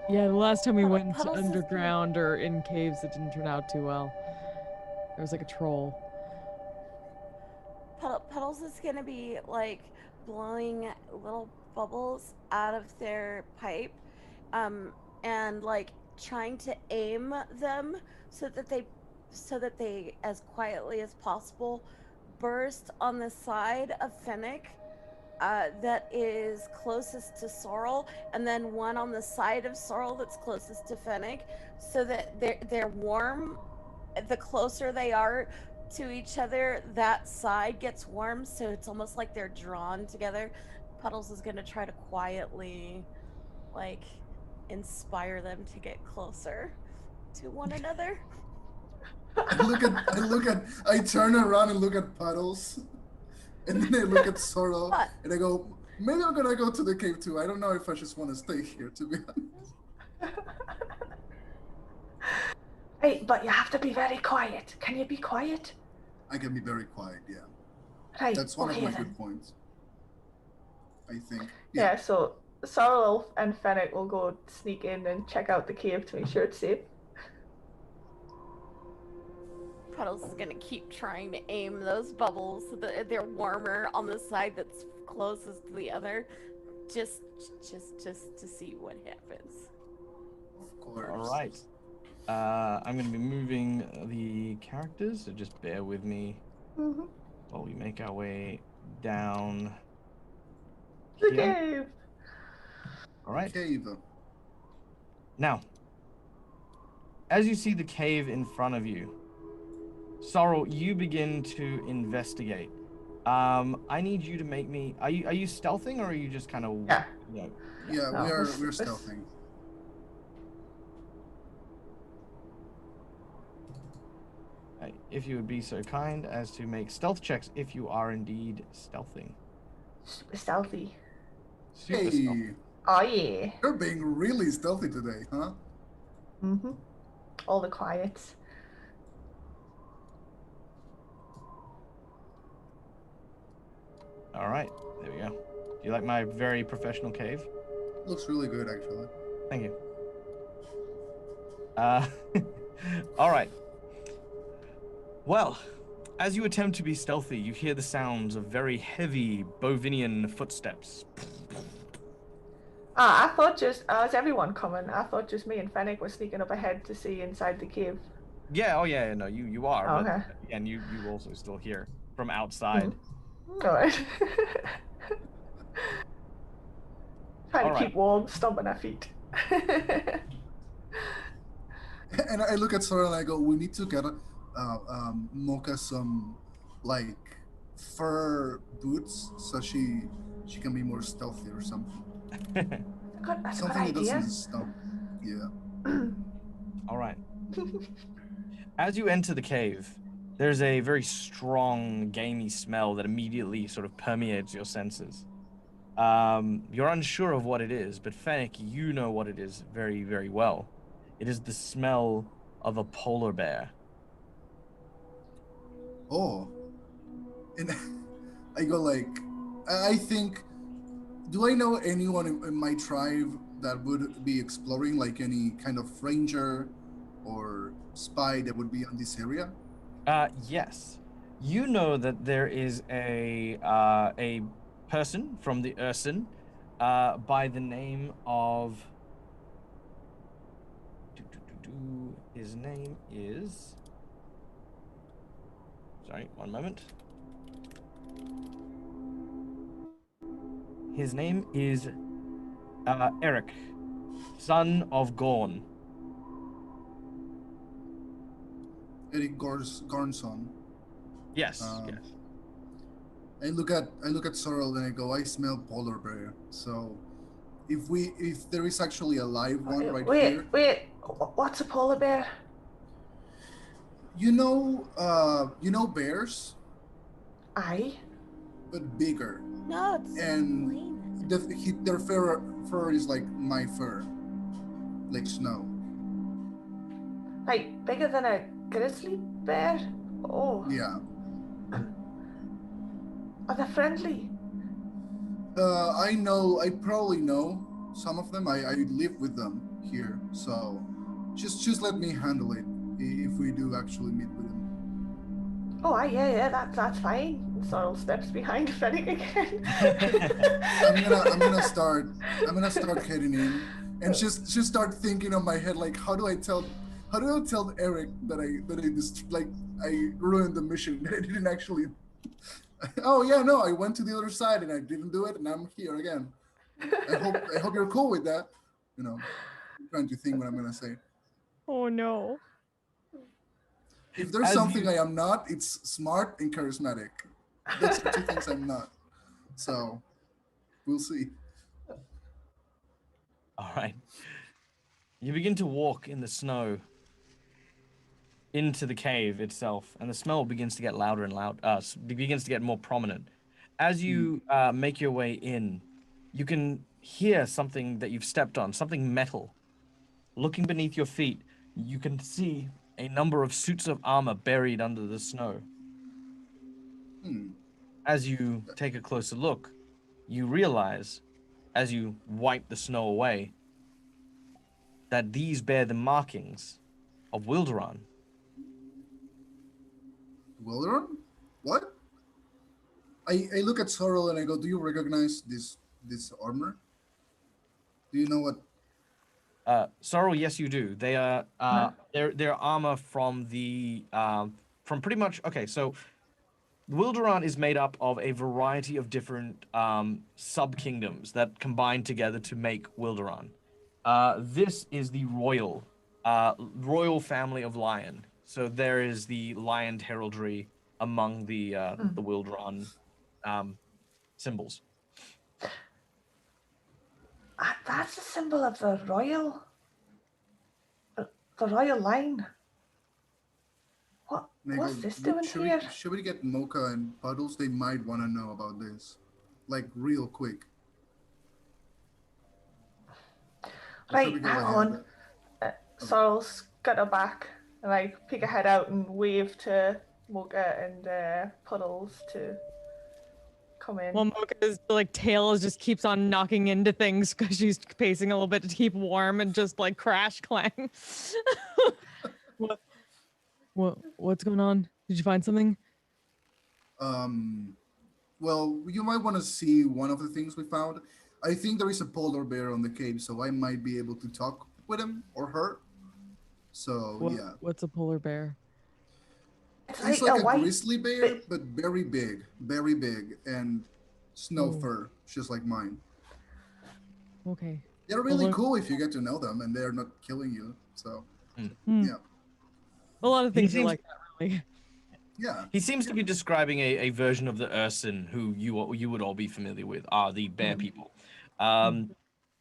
Yeah, the last time we went Puddles is underground or in caves, it didn't turn out too well. There was like a troll. Puddles is gonna be like blowing little bubbles out of their pipe, and like trying to aim them so that they as quietly as possible burst on the side of Fennec that is closest to Sorrel, and then one on the side of Sorrel that's closest to Fennec, so that they're warm. The closer they are to each other, that side gets warm, so it's almost like they're drawn together. Puddles is gonna try to quietly, like, inspire them to get closer to one another. I turn around and look at Puddles, and then I look at Sorrel, What? and I go, maybe I'm gonna go to the cave too. I don't know if I just want to stay here, to be honest. Hey, but you have to be very quiet. Can you be quiet? I can be very quiet, yeah. Right. That's one okay, of my then. good points. I think. Yeah, so Sorrel and Fennec will go sneak in and check out the cave to make sure it's safe. Puddles is gonna keep trying to aim those bubbles so that they're warmer on the side that's closest to the other, just to see what happens. Of course. All right. I'm going to be moving the characters, so just bear with me while we make our way down The here. cave. All right. Cave. Now, as you see the cave in front of you, Sorrel, you begin to investigate. I need you to make me. Are you stealthing, or are you just kind of? Yeah. Yeah, No, we're this- stealthing. If you would be so kind as to make stealth checks if you are indeed stealthing. Super stealthy. Super Hey, stealthy. Oh yeah. you're being really stealthy today, huh? All the quiets. All right, there we go. Do you like my very professional cave? Looks really good, actually. Thank you. All right. Well, As you attempt to be stealthy, you hear the sounds of very heavy Bovinian footsteps. Ah, I thought just, is everyone coming? I thought just me and Fennec were sneaking up ahead to see inside the cave. Yeah, oh yeah, no, you are, Oh, but okay. again, you also still hear from outside. Alright. Trying All to right. keep warm, stomping our feet. And I look at Sora and I go, we need to get Mocha some like fur boots so she can be more stealthy or something. That's a good Something that idea. doesn't stop. Yeah. All right. As you enter the cave, there's a very strong, gamey smell that immediately sort of permeates your senses. You're unsure of what it is, but Fennec, you know what it is very, very well. It is the smell of a polar bear. Oh. And I go like, I think, do I know anyone in my tribe that would be exploring, like any kind of ranger or spy that would be on this area? Yes. You know that there is a person from the Urson by the name of... His name is... Sorry, one moment. His name is Eric, son of Gorn. Eric Garnson. Yes, Um, yes. I look at Sorrel and I go, I smell polar bear. So if there is actually a live one right here. Wait, what's a polar bear? You know bears, Aye. but bigger. No, it's And their fur is like my fur, like snow. Like bigger than a grizzly bear? Oh. Yeah. Are they friendly? I probably know some of them. I live with them here, so just let me handle it if we do actually meet with them. Oh, yeah, that's fine. Sorrel steps behind Fennec again. I'm gonna start heading in and just start thinking on my head, like, how do I tell Eric that I ruined the mission, that I didn't actually. Oh yeah, no, I went to the other side and I didn't do it, and I'm here again. I hope you're cool with that. You know, I'm trying to think what I'm gonna say. Oh no. If there's something I am not, it's smart and charismatic. That's the two things I'm not. So, we'll see. All right. You begin to walk in the snow into the cave itself, and the smell begins to get louder and louder. Begins to get more prominent. As you make your way in, you can hear something that you've stepped on, something metal. Looking beneath your feet, you can see a number of suits of armor buried under the snow. As you take a closer look, you realize, as you wipe the snow away, that these bear the markings of Wilderan. Wilderan? What? I look at Sorrel and I go, do you recognize this armor? Do you know what? Sorrel, yes, you do. They are they're armor from the from pretty much. Okay, so Wilderan is made up of a variety of different sub kingdoms that combine together to make Wilderan. This is the royal family of Lion. So there is the lion heraldry among the Wilderan symbols. That's a symbol of the royal line. What's this doing here? Should we get Mocha and Puddles? They might want to know about this, like real quick. Right, hang on. Sorrel scutter back and like peek her head out and wave to Mocha and Puddles to come in. Well, Mocha's like tail just keeps on knocking into things because she's pacing a little bit to keep warm and just like crash clang. What's going on? Did you find something? Um, well, you might want to see one of the things we found. I think there is a polar bear on the cave, so I might be able to talk with him or her. So What, yeah, what's a polar bear? It's it's like like a a white grizzly bear, bit. but very big, and snow Oh, fur, just like mine. okay. They're Well, really cool if you get to know them, and they're not killing you. So hmm, yeah, a lot of He things are seems like that, really. yeah, he seems to be describing a version of the Urson who you would all be familiar with, are the bear people. Um,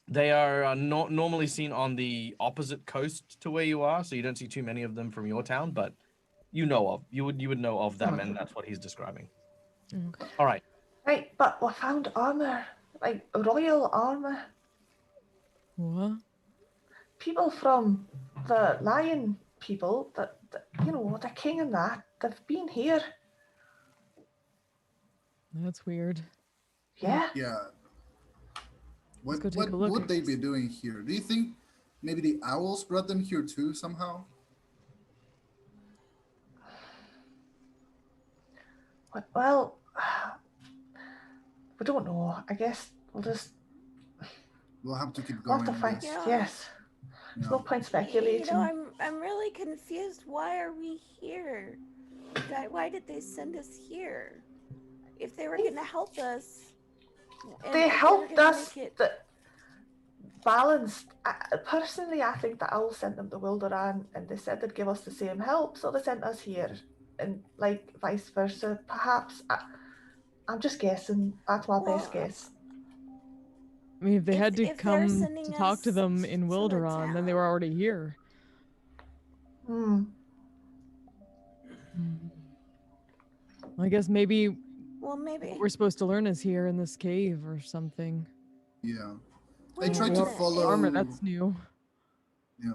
they are not normally seen on the opposite coast to where you are, so you don't see too many of them from your town, but you would know of them, and that's what he's describing. Okay. All right. Right, but we found armor, like royal armor. What? People from the lion people, the king and that, they've been here. That's weird. Yeah. yeah. Let's go take What a look, I would they be guess. doing here? Do you think maybe the owls brought them here too somehow? Well, we don't know. I guess We'll have to keep we'll have going, to I find. guess. Yeah. Yes. There's no Yeah. point You speculating. know, I'm really confused. Why are we here? Why did they send us here? If they were going to help us, and They if helped gonna us. make it, The balanced. Personally, I think the owl sent them to Wilderan, and they said they'd give us the same help, so they sent us here, and like vice versa. Perhaps I'm just guessing. That's my best well, guess. I mean, if they had to if they're come to sending talk to us them in to the Wilderan, then they were town, already here. Hmm. Hmm. Well, I guess maybe well, what maybe. we're supposed to learn is here in this cave or something. Yeah. I Wait a tried We to all minute. armor, follow. that's new. Yeah.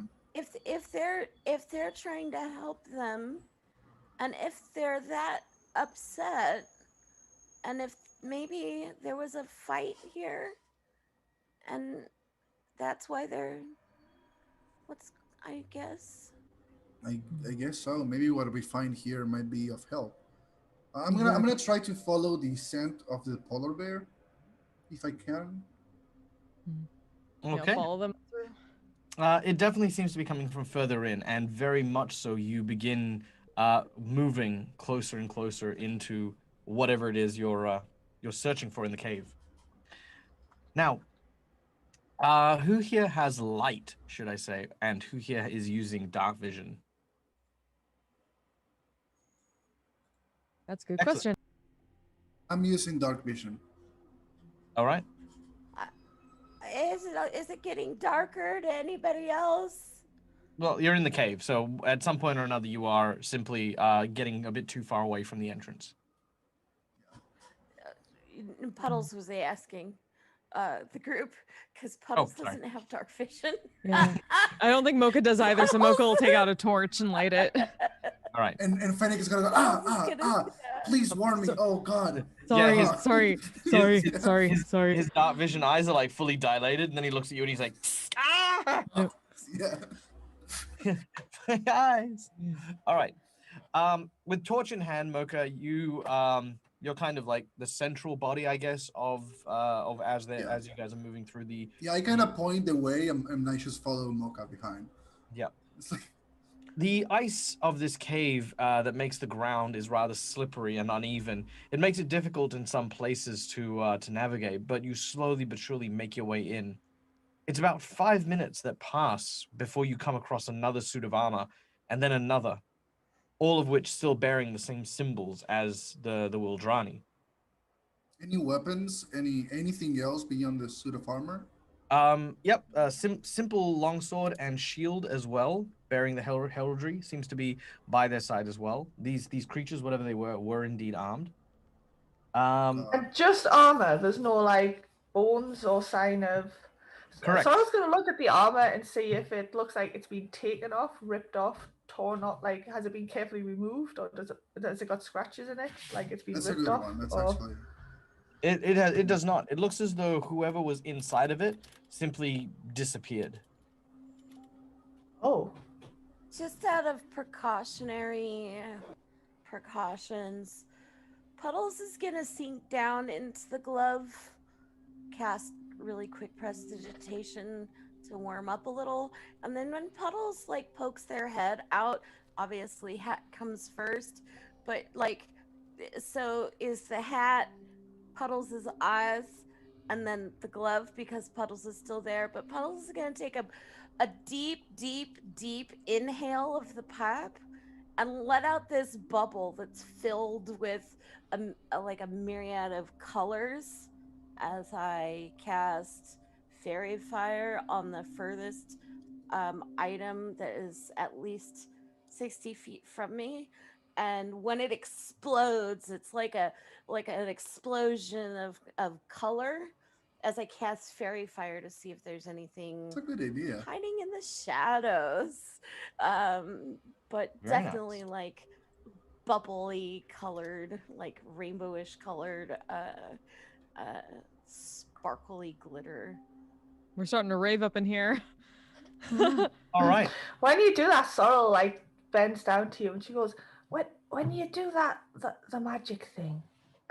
If they're trying to help them, and if they're that upset, and if maybe there was a fight here, and that's why they're what's I guess. I guess so. Maybe what we find here might be of help. I'm Exactly. gonna try to follow the scent of the polar bear, if I can. Yeah, Okay. follow them through. It definitely seems to be coming from further in, and very much so. You begin moving closer and closer into whatever it is you're searching for in the cave. Now, who here has light, should I say, and who here is using dark vision? That's a good Excellent. question. I'm using dark vision. All right. Is it getting darker to anybody else? Well, you're in the cave, so at some point or another, you are simply getting a bit too far away from the entrance. Puddles was asking the group because Oh, Puddles sorry. doesn't have dark vision. Yeah. I don't think Mocha does either, so Mocha will take out a torch and light it. All right. And Fennec is gonna go, please warn me. So- Oh God. Sorry, his- sorry, sorry. His dark vision eyes are like fully dilated, and then he looks at you and he's like, "Ah, Yeah. my eyes!" All right. With torch in hand, Mocha, you're kind of like the central body, I guess, of as you guys are moving through the. Yeah, I kind of point the way, and I just follow Mocha behind. Yeah. It's like, The ice of this cave that makes the ground is rather slippery and uneven. It makes it difficult in some places to navigate, but you slowly but surely make your way in. It's about 5 minutes that pass before you come across another suit of armor, and then another, all of which still bearing the same symbols as the Wildrani. any weapons, anything else beyond the suit of armor? Yep, simple longsword and shield as well, bearing the heraldry, seems to be by their side as well. These creatures, whatever they were indeed armed. And just armor. There's no like bones or sign of. Correct. So I was gonna look at the armor and see if it looks like it's been taken off, ripped off, torn off. Like, has it been carefully removed, or does it got scratches in it? Like it's been That's a ripped good off. one. That's or... actually. It does not. It looks as though whoever was inside of it simply disappeared. Oh. Just out of precautions, Puddles is gonna sink down into the glove, cast really quick prestidigitation to warm up a little, and then when Puddles like pokes their head out, obviously hat comes first, but like, so is the hat Puddles' eyes, and then the glove because Puddles is still there, but Puddles is gonna take a deep inhale of the pipe and let out this bubble that's filled with like a myriad of colors as I cast fairy fire on the furthest item that is at least 60 feet from me. And when it explodes, it's like an explosion of color as I cast fairy fire to see if there's anything It's a good idea. hiding in the shadows. But Very definitely nice. like bubbly colored, like rainbowish colored, sparkly glitter. We're starting to rave up in here. All right. When you do that, Sorrel like bends down to you and she goes, when you do that the magic thing,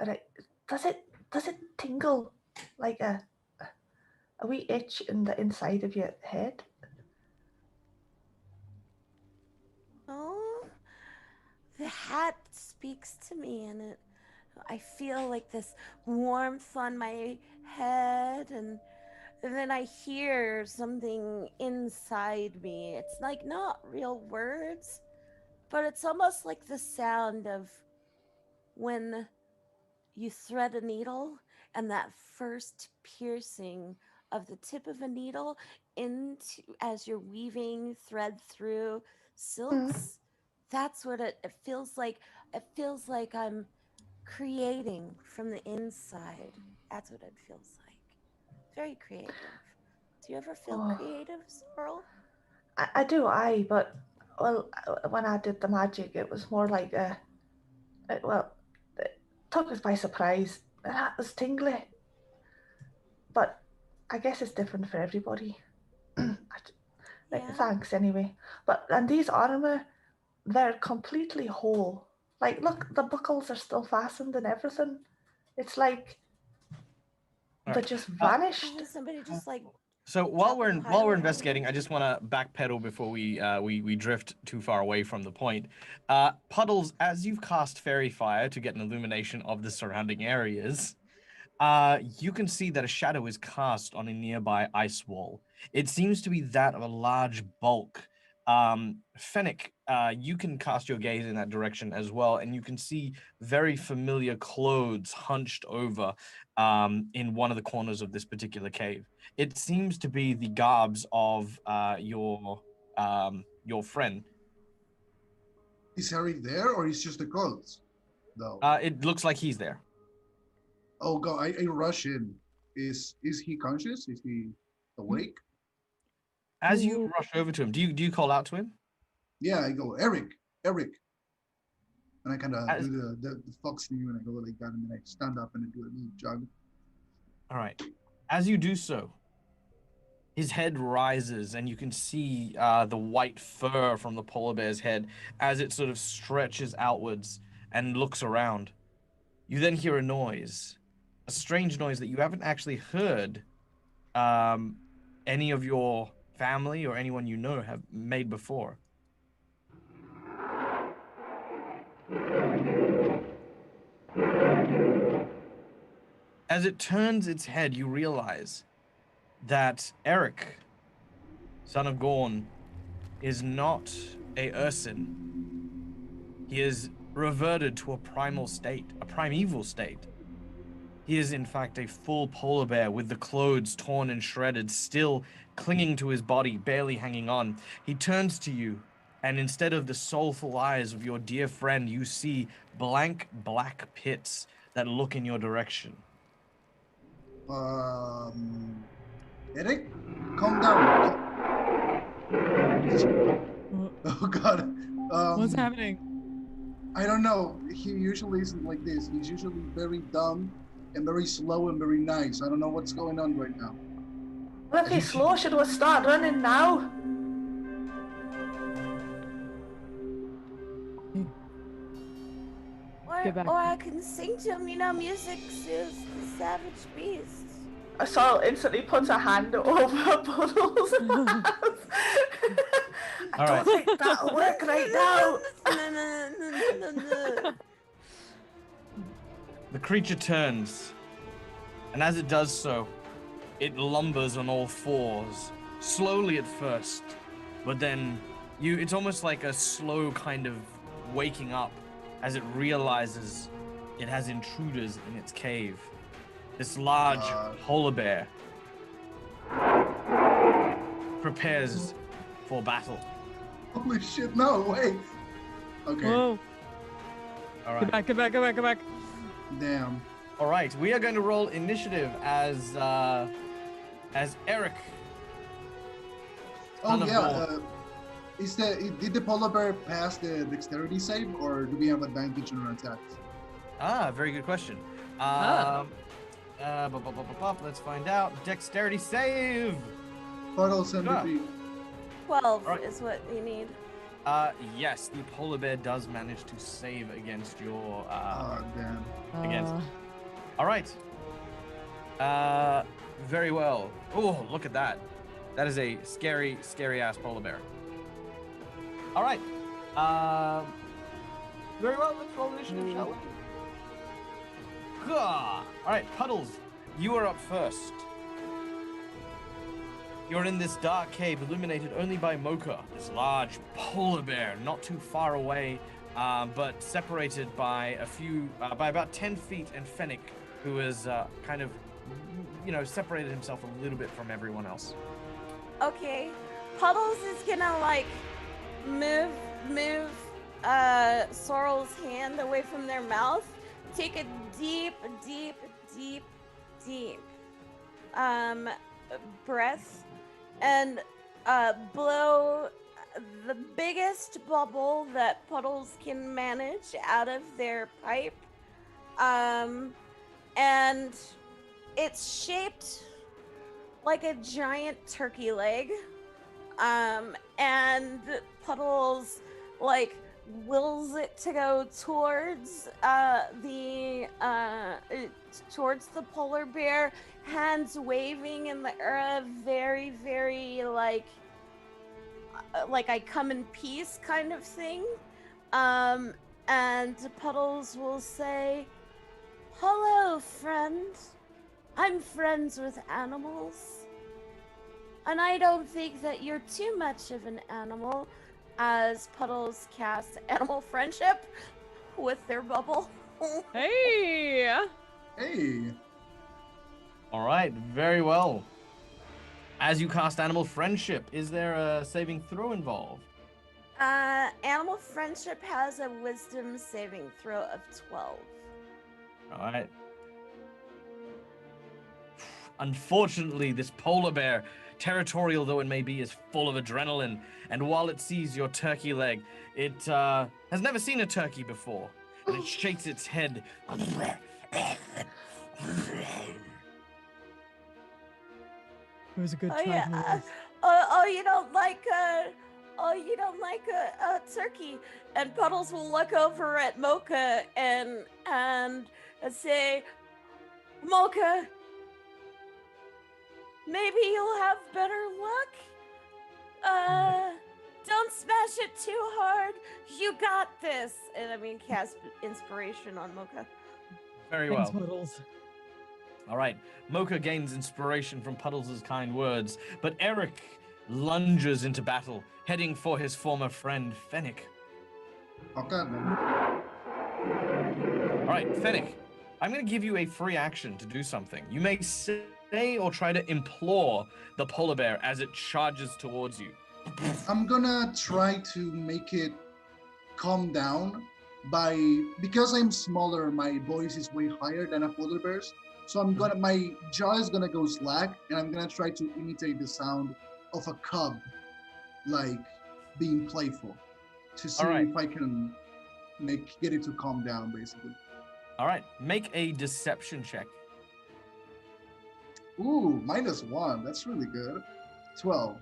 like, does it tingle like a wee itch in the inside of your head? Oh, the hat speaks to me, and I feel like this warmth on my head, and then I hear something inside me. It's like not real words, but it's almost like the sound of when you thread a needle and that first piercing of the tip of a needle into as you're weaving thread through silks. That's what it feels like. It feels like I'm creating from the inside. That's what it feels like. Very creative. Do you ever feel creative, Sorrel? I do, but well, when I did the magic, it was more like it took us by surprise. That was tingly, but I guess it's different for everybody. Yeah. Thanks anyway. And these armor, they're completely whole. Like, look, the buckles are still fastened and everything. It's like they just vanished. Oh, somebody just like. So while drop a we're pile of investigating, I just want to backpedal before we drift too far away from the point. Puddles, as you've cast fairy fire to get an illumination of the surrounding areas, you can see that a shadow is cast on a nearby ice wall. It seems to be that of a large bulk. Fennec, you can cast your gaze in that direction as well, and you can see very familiar clothes hunched over in one of the corners of this particular cave. It seems to be the garbs of your friend. Is Harry there, or is just the clothes, though? It looks like he's there. Oh God! I rush in. Is he conscious? Is he awake? As you rush over to him, do you call out to him? Yeah, I go, Eric, and I kind of do the fox thing, and I go like that, and then I stand up and I do a little jog. All right. As you do so, his head rises, and you can see the white fur from the polar bear's head as it sort of stretches outwards and looks around. You then hear a noise, a strange noise that you haven't actually heard any of your family or anyone you know have made before. As it turns its head, you realize that Eric, son of Gorn, is not a Ursin. He is reverted to a primal state, a primeval state. He is in fact a full polar bear with the clothes torn and shredded, still clinging to his body, barely hanging on. He turns to you, and instead of the soulful eyes of your dear friend, you see blank black pits that look in your direction. Eric, calm down. Oh God. What's happening? I don't know. He usually isn't like this. He's usually very dumb and very slow and very nice. I don't know what's going on right now. Well, if he's slow, should we start running now? Why get back. Or I can sing to him. You know, music soothes the savage beast. Sorrel instantly puts a hand over Puddles' mouth. I All don't right. think that'll work right now. The creature turns, and as it does so, it lumbers on all fours, slowly at first, but then it's almost like a slow kind of waking up as it realizes it has intruders in its cave. This large polar bear prepares for battle. Holy shit! No, wait. Okay. Whoa. All Get right. back. Damn. All right. We are going to roll initiative as Eric. Oh Ton of yeah. ball. Did the polar bear pass the dexterity save, or do we have advantage on our attacks? Very good question. Let's find out. Dexterity save. Puddles MVP. 12 Alright. is what you need. Yes, the polar bear does manage to save against your Oh damn. Against. All right. Very well. Oh, look at that. That is a scary, scary ass polar bear. All right. Very well. Let's roll initiative, shall we? Gah! All right, Puddles, you are up first. You're in this dark cave, illuminated only by Mocha, this large polar bear, not too far away, but separated by by about 10 feet, and Fennec, who is kind of, separated himself a little bit from everyone else. Okay. Puddles is gonna like move Sorrel's hand away from their mouth. Take a deep breath and blow the biggest bubble that Puddles can manage out of their pipe. And it's shaped like a giant turkey leg. And Puddles like wills it to go towards towards the polar bear, hands waving in the air, very, very like I come in peace kind of thing. And Puddles will say, "Hello, friend. I'm friends with animals. And I don't think that you're too much of an animal," as Puddles casts animal friendship with their bubble. Hey. Hey. All right, very well. As you cast animal friendship, is there a saving throw involved? Animal friendship has a wisdom saving throw of 12. All right. Unfortunately, this polar bear, territorial though it may be, is full of adrenaline, and while it sees your turkey leg, it has never seen a turkey before, and it shakes its head. It was a good Oh try. yeah. Moses. You don't like a turkey. And Puddles will look over at Mocha and say, "Mocha, maybe you'll have better luck. Don't smash it too hard. You got this." And I mean, cast inspiration on Mocha. Very Thanks, well. Puddles. All right. Mocha gains inspiration from Puddles' kind words, but Eric lunges into battle, heading for his former friend, Fennec. Okay, then. All right, Fennec, I'm going to give you a free action to do something. You may say or try to implore the polar bear as it charges towards you. I'm gonna try to make it calm down because I'm smaller, my voice is way higher than a polar bear's. So my jaw is gonna go slack, and I'm gonna try to imitate the sound of a cub, like being playful, to see Alright. if I can get it to calm down, basically. All right, make a deception check. Ooh, -1. That's really good. 12.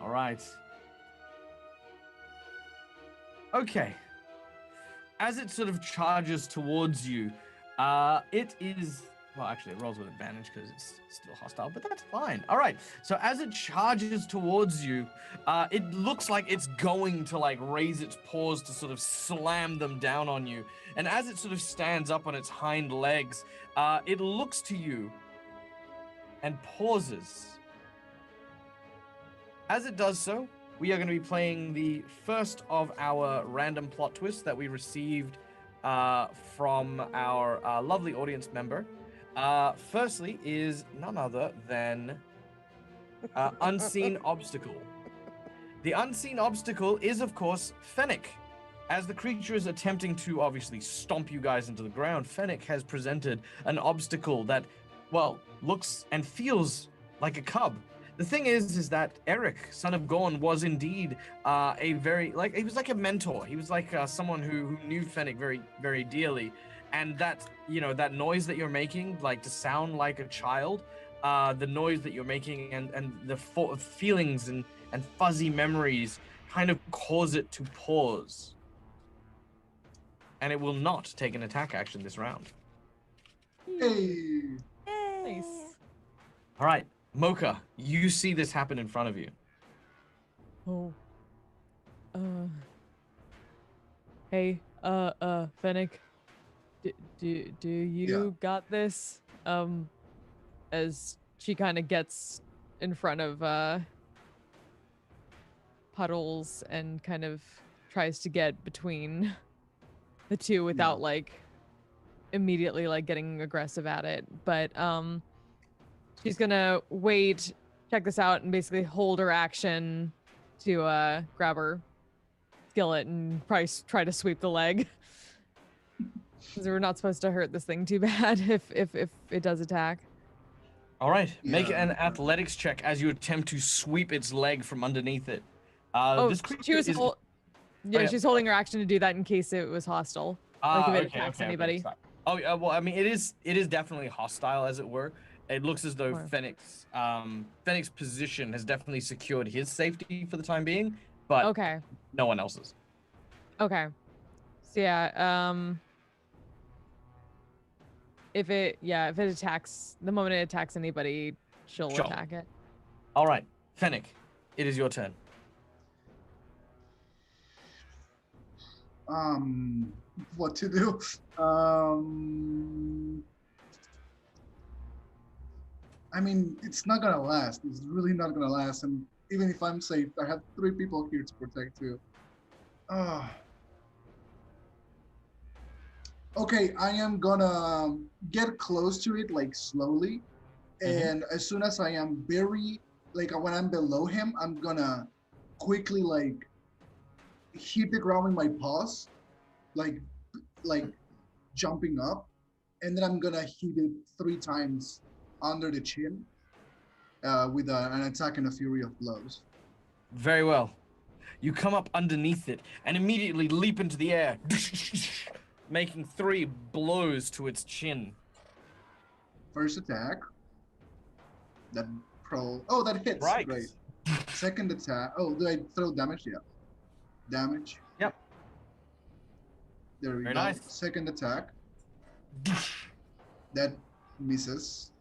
All right. Okay. as it sort of charges towards you, it is, well, actually it rolls with advantage because it's still hostile, but that's fine. All right, so as it charges towards you, it looks like it's going to like raise its paws to sort of slam them down on you. And as it sort of stands up on its hind legs, it looks to you and pauses. As it does so, we are going to be playing the first of our random plot twists that we received from our lovely audience member. Firstly is none other than Unseen Obstacle. The Unseen Obstacle is, of course, Fennec. As the creature is attempting to obviously stomp you guys into the ground, Fennec has presented an obstacle that, well, looks and feels like a cub. The thing is that Eric, son of Gorn, was indeed a very, like, he was like a mentor. He was like someone who knew Fennec very, very dearly. And that, you know, that noise that you're making, like to sound like a child, the noise that you're making and the feelings and fuzzy memories kind of cause it to pause. And it will not take an attack action this round. Hey. Nice. All right, Mocha, you see this happen in front of you. Oh. Hey, Fennec. Do you got this? As she kind of gets in front of Puddles and kind of tries to get between the two without like immediately like getting aggressive at it, but she's gonna wait, check this out, and basically hold her action to grab her skillet and probably try to sweep the leg. Because we're not supposed to hurt this thing too bad if it does attack. All right, make an athletics check as you attempt to sweep its leg from underneath it. This creature she's holding her action to do that in case it was hostile. Like if it attacks anybody. Oh, well, I mean, it is definitely hostile, as it were. It looks as though Fennec's position has definitely secured his safety for the time being, but no one else's. Okay. So yeah, if it attacks, the moment it attacks anybody, she'll attack it. All right, Fennec, it is your turn. What to do? I mean, it's not gonna last. It's really not gonna last. And even if I'm safe, I have 3 people here to protect too. Okay, I am gonna get close to it, like slowly. And as soon as I am when I'm below him, I'm gonna quickly like hit the ground with my paws, like jumping up, and then I'm gonna hit it 3 times under the chin with an attack and a fury of blows. Very well. You come up underneath it and immediately leap into the air, making 3 blows to its chin. First attack. That hits. Right. Great. Second attack. Oh, do I throw damage? Yeah. Damage. Yep. There we go. Nice. Second attack. That misses.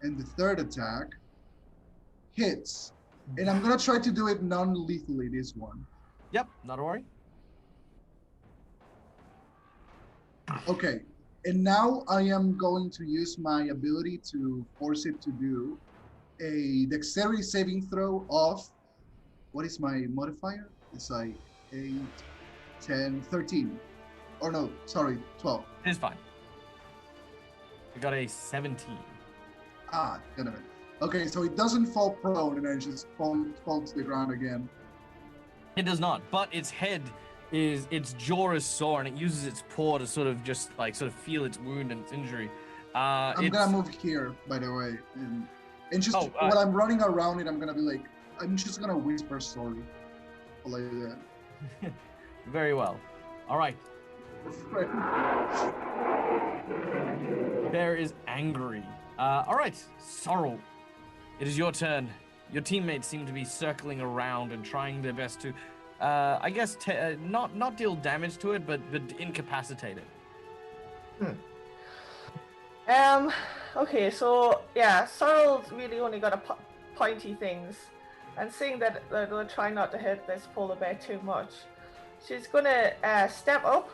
And the third attack hits. And I'm gonna try to do it non-lethally, this one. Yep, not a worry. Okay, and now I am going to use my ability to force it to do a dexterity saving throw of, what is my modifier? It's like 8, 10, 13. Or no, sorry, 12. It is fine. You got a 17. Ah, damn it. Okay, so it doesn't fall prone and then it just falls to the ground again. It does not, but its jaw is sore and it uses its paw to sort of feel its wound and its injury. I'm gonna move here, by the way, and just when I'm running around it, I'm gonna be like, I'm just gonna whisper sorry, like that. Very well. All right. Bear is angry. All right, Sorrel, it is your turn. Your teammates seem to be circling around and trying their best to I guess not deal damage to it, but incapacitate it. Okay, so yeah, Sorrel's really only got a pointy things, and seeing that they're going to try not to hit this polar bear too much, she's going to step up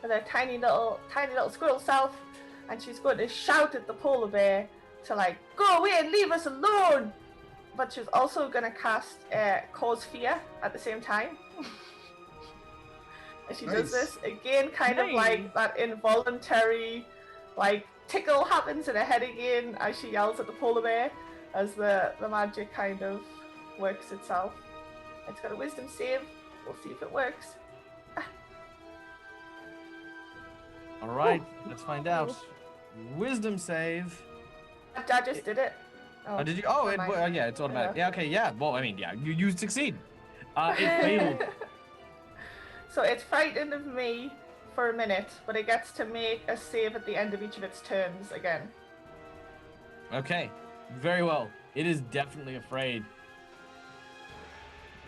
with her tiny little squirrel self, and she's going to shout at the polar bear to like go away and leave us alone. But she's also going to cast cause fear at the same time. And she does this again, kind of like that involuntary, like tickle happens in her head again as she yells at the polar bear, as the magic kind of works itself. It's got a wisdom save. We'll see if it works. All right, let's find out. Wisdom save. I just did it. Oh, did you? Oh, yeah, it's automatic. Yeah, okay, yeah. Well, I mean, yeah, you succeed. It failed. So it's frightened of me for a minute, but it gets to make a save at the end of each of its turns again. Okay, very well. It is definitely afraid.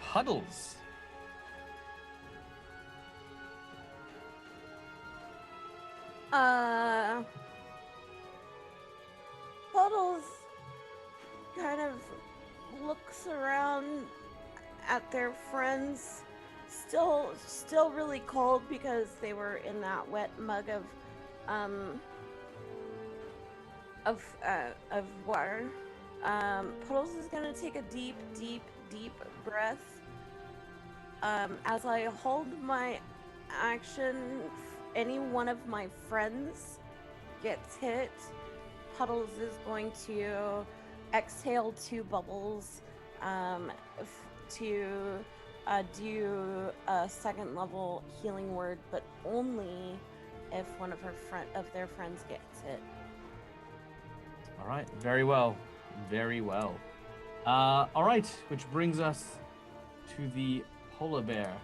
Puddles. Puddles kind of looks around at their friends, still really cold because they were in that wet mug of water. Puddles is gonna take a deep breath. As I hold my action, any one of my friends gets hit, Puddles is going to exhale 2 bubbles to do a 2nd level healing word, but only if one of their friends gets hit. All right, very well, very well. All right, which brings us to the polar bear.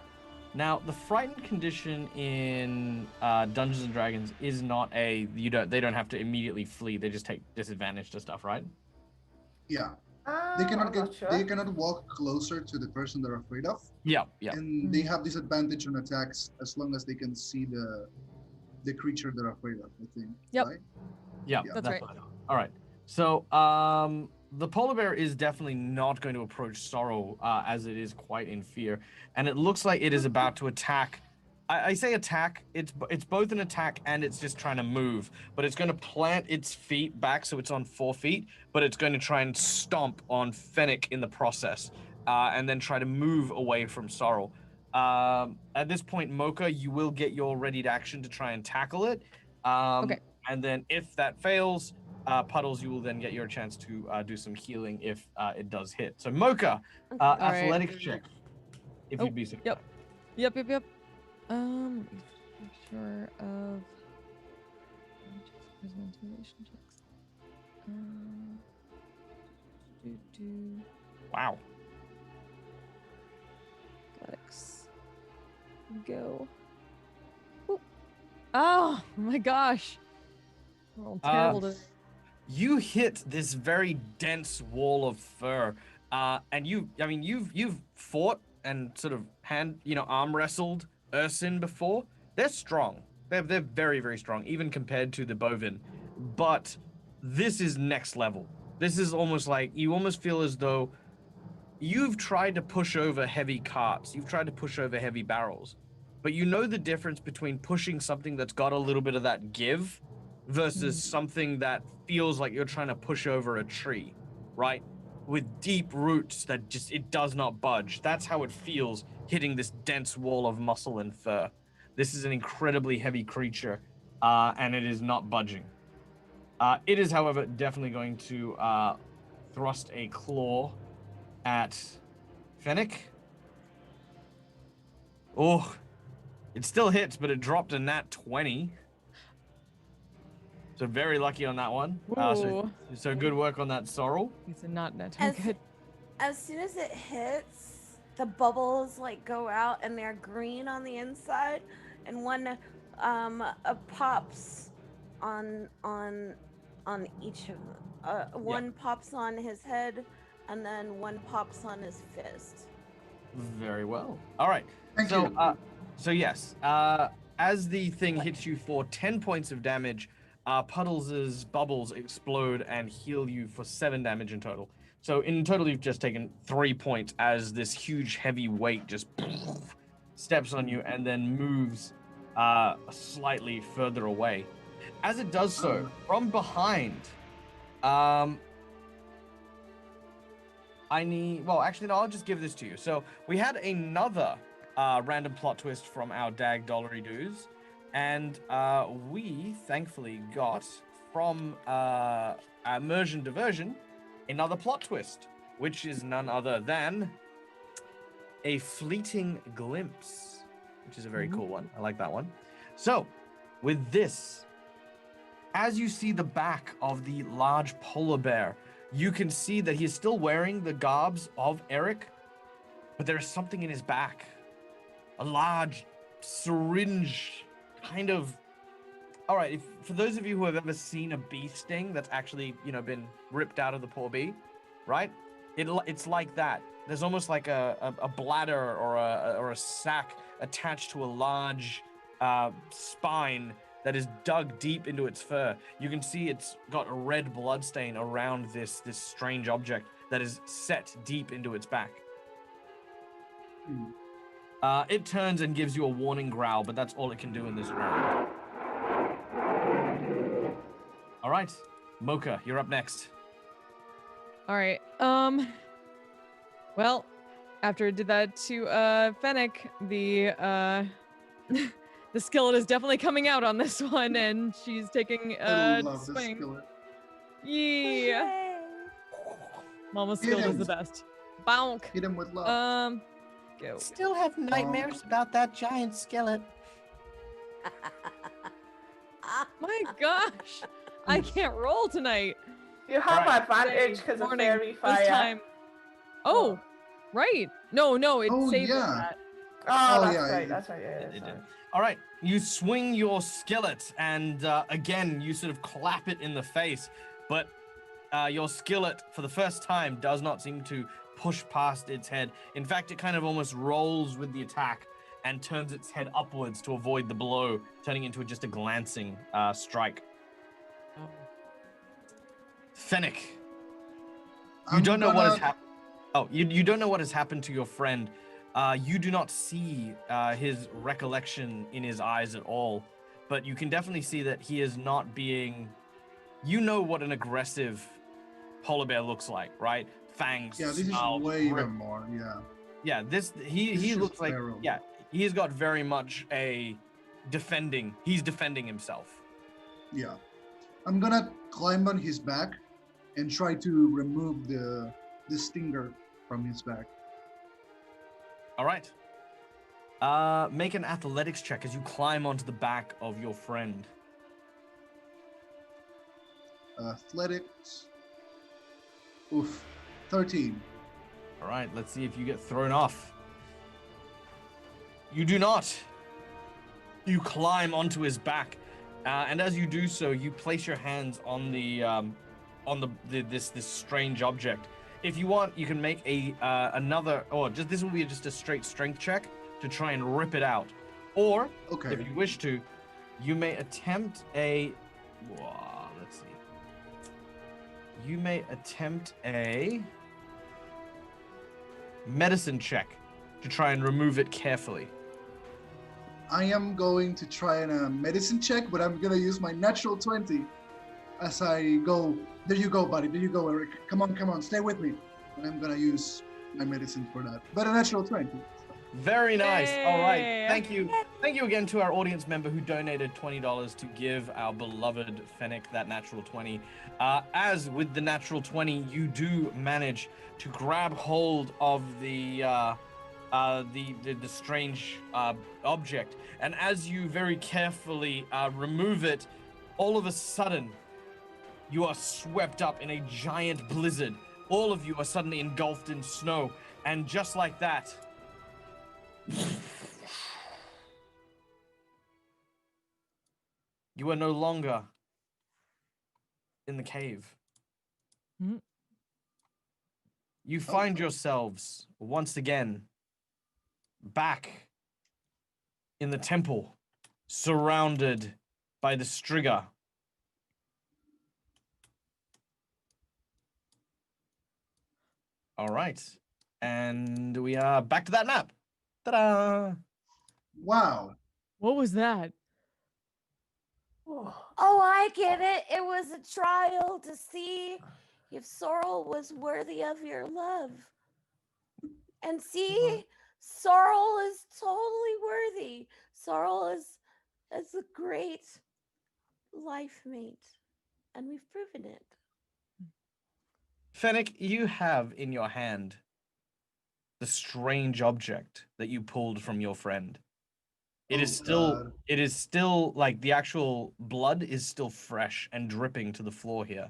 Now, the frightened condition in Dungeons and Dragons is not they don't have to immediately flee. They just take disadvantage to stuff, right? Yeah. They cannot walk closer to the person they're afraid of. Yeah. And they have disadvantage on attacks as long as they can see the creature they're afraid of, I think. Yep. Right? Yeah, that's right. All right. So, the polar bear is definitely not going to approach Sorrow, as it is quite in fear, and it looks like it is about to attack. I say attack. It's both an attack and it's just trying to move, but it's going to plant its feet back so it's on 4 feet, but it's going to try and stomp on Fennec in the process, and then try to move away from Sorrow. At this point, Mocha, you will get your readied action to try and tackle it. Okay. And then if that fails, Puddles, you will then get your chance to do some healing if it does hit. So Mocha, athletics check, if you'd be so. Yep. Make sure of intimidation checks. Wow. Athletics. Go. Oop. Oh my gosh. Oh, terrible. You hit this very dense wall of fur, and you've fought and sort of arm wrestled Ursin before. They're strong. They're very, very strong, even compared to the bovine. But this is next level. This is almost like you almost feel as though you've tried to push over heavy carts. You've tried to push over heavy barrels, but you know the difference between pushing something that's got a little bit of that give versus something that feels like you're trying to push over a tree, right? With deep roots that it does not budge. That's how it feels hitting this dense wall of muscle and fur. This is an incredibly heavy creature, and it is not budging. It is, however, definitely going to thrust a claw at Fennec. Oh, it still hits, but it dropped a nat 20. So very lucky on that one. So good work on that, Sorrel. It's a not net. Good. As soon as it hits, the bubbles go out and they're green on the inside, and one pops on each of them. One pops on his head, and then one pops on his fist. Very well. All right. Thank so, you. So yes, as the thing hits you for 10 points of damage, Puddles' bubbles explode and heal you for 7 damage in total. So in total, you've just taken 3 points as this huge heavy weight just steps on you and then moves slightly further away. As it does so, from behind, actually, no, I'll just give this to you. So we had another random plot twist from our Dag Dollary Doos, and we thankfully got from Immersion Diversion another plot twist, which is none other than a fleeting glimpse, which is a very cool one. I like that one. So with this, as you see the back of the large polar bear, you can see that he is still wearing the garbs of Eric, but there is something in his back. A large syringe kind of... All right, for those of you who have ever seen a bee sting that's actually, been ripped out of the poor bee, right? It's like that. There's almost like a bladder or a sac attached to a large spine that is dug deep into its fur. You can see it's got a red blood stain around this strange object that is set deep into its back. It turns and gives you a warning growl, but that's all it can do in this round. All right, Mocha, you're up next. All right. Well, after it did that to Fennec, the the skillet is definitely coming out on this one, and she's taking I a love this swing. skillet. Yeah. Yay. Mama's Hit skillet is him. the best. Bonk. Hit him with love. Go. Still have nightmares about that giant skillet. My gosh. I can't roll tonight. You have Alright. advantage because of Morning, fairy this fire. time. Oh, right. No, it Oh, saved yeah. that. Oh, Oh, that's yeah, right. it- That's right. Yeah, It sorry. did. All right, you swing your skillet, and again, you sort of clap it in the face, but your skillet, for the first time, does not seem to push past its head. In fact, it kind of almost rolls with the attack and turns its head upwards to avoid the blow, turning into just a glancing strike. Fennec, you I'm don't know what has gonna- happened. Oh, you don't know what has happened to your friend. You do not see his recollection in his eyes at all, but you can definitely see that he is not being... You know what an aggressive polar bear looks like, right? Fangs, Yeah, this is snarls, way rip- even more. Yeah. Yeah, he just looks like... feral. Yeah, he's got very much a defending... He's defending himself. Yeah. I'm gonna climb on his back and try to remove the stinger from his back. All right. Make an athletics check as you climb onto the back of your friend. Athletics. Oof. 13. All right, let's see if you get thrown off. You do not. You climb onto his back, and as you do so, you place your hands on this strange object. If you want, you can make this will be just a straight strength check to try and rip it out, or Okay. if you wish to, you may attempt a. Let's see. You may attempt a medicine check to try and remove it carefully. I am going to try a medicine check, but I'm gonna use my natural 20 as I go. There you go, buddy. There you go, Eric. Come on, stay with me. And I'm gonna use my medicine for that. But a natural 20. Very nice. All right. Yay. Thank you. Thank you again to our audience member who donated $20 to give our beloved Fennec that natural 20. As with the natural 20, you do manage to grab hold of the strange object, and as you very carefully remove it, all of a sudden, you are swept up in a giant blizzard. All of you are suddenly engulfed in snow, and just like that, you are no longer in the cave. Hmm. You find yourselves once again back in the temple, surrounded by the Striga. All right. And we are back to that map. Ta-da! Wow. What was that? Oh, Oh, I get it. It was a trial to see if Sorrel was worthy of your love. And see, Sorrel is totally worthy. Sorrel is a great life mate. And we've proven it. Fennec, you have in your hand the strange object that you pulled from your friend. It is God. still like the actual blood is still fresh and dripping to the floor here.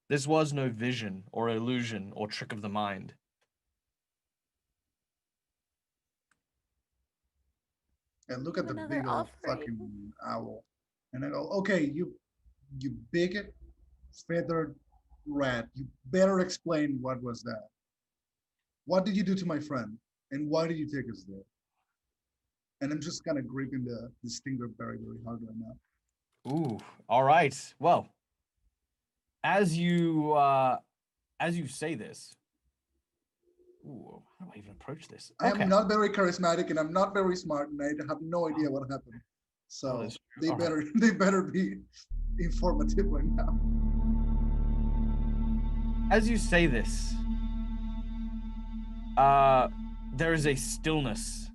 This was no vision or illusion or trick of the mind. And look at the Another big old offering. fucking owl. And I go, okay, you big feathered rat, you better explain what was that. What did you do to my friend? And why did you take us there? And I'm just kind of gripping the stinger very, very hard right now. Ooh, all right. Well, as you say this, ooh, how do I even approach this? I am not very charismatic and I'm not very smart and I have no idea what happened. So that's true. they All right. better be informative right now. As you say this, there is a stillness.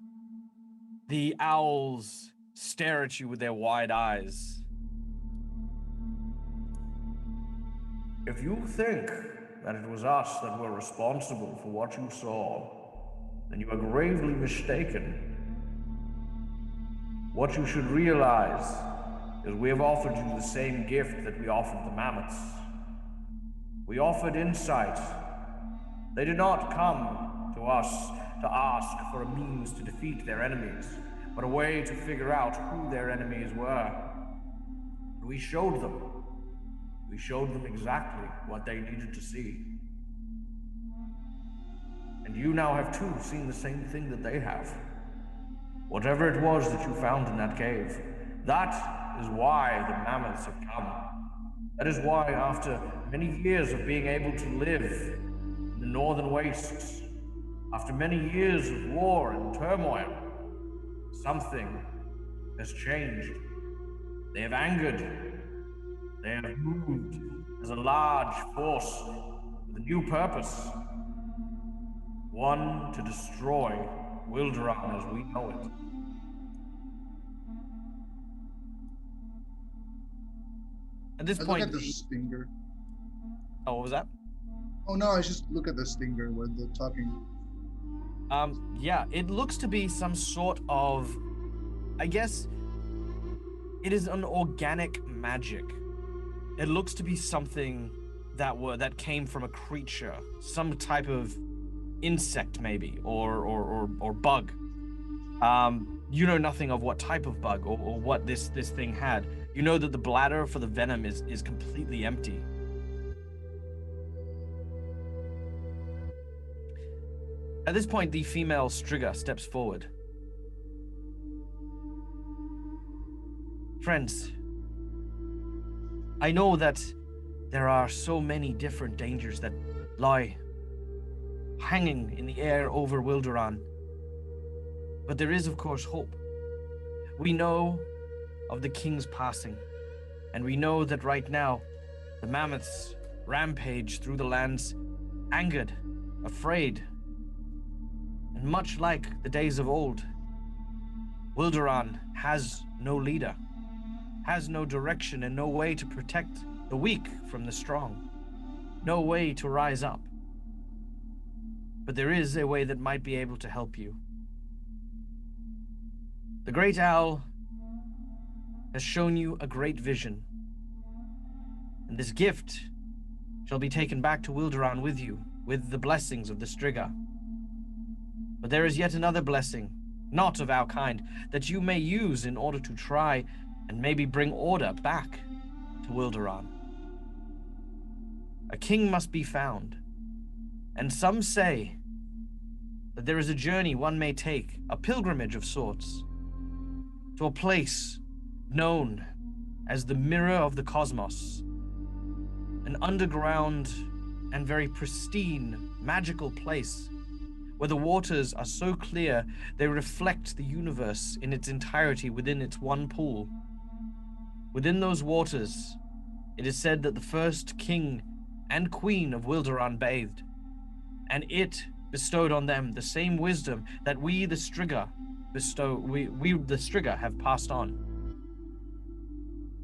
The owls stare at you with their wide eyes. If you think that it was us that were responsible for what you saw, then you are gravely mistaken. What you should realize is we have offered you the same gift that we offered the mammoths. We offered insight. They did not come to us to ask for a means to defeat their enemies, but a way to figure out who their enemies were. And we showed them. We showed them exactly what they needed to see. And you now have too seen the same thing that they have. Whatever it was that you found in that cave, that is why the mammoths have come. That is why, after many years of being able to live in the northern wastes, after many years of war and turmoil, something has changed. They have angered. They have moved as a large force with a new purpose. One to destroy Wilderan as we know it. At this I look point, at the stinger. oh, what was that? Oh no, I just look at the stinger when they're talking. Yeah, it looks to be some sort of, I guess, it is an organic magic. It looks to be something that came from a creature, some type of insect maybe, or bug. You know nothing of what type of bug or what this thing had. You know that the bladder for the venom is completely empty. At this point, the female Striga steps forward. Friends, I know that there are so many different dangers that lie hanging in the air over Wilderan, but there is, of course, hope. We know of the king's passing, and we know that right now the mammoths rampage through the lands, angered, afraid, and much like the days of old, Wilderan has no leader, has no direction, and no way to protect the weak from the strong, no way to rise up. But there is a way that might be able to help you. The Great Owl has shown you a great vision, and this gift shall be taken back to Wilderan with you, with the blessings of the Striga. But there is yet another blessing, not of our kind, that you may use in order to try and maybe bring order back to Wilderan. A king must be found, and some say that there is a journey one may take, a pilgrimage of sorts, to a place known as the Mirror of the Cosmos, an underground and very pristine, magical place where the waters are so clear they reflect the universe in its entirety within its one pool. Within those waters, it is said that the first king and queen of Wilderan bathed, and it bestowed on them the same wisdom that we the Striga have passed on.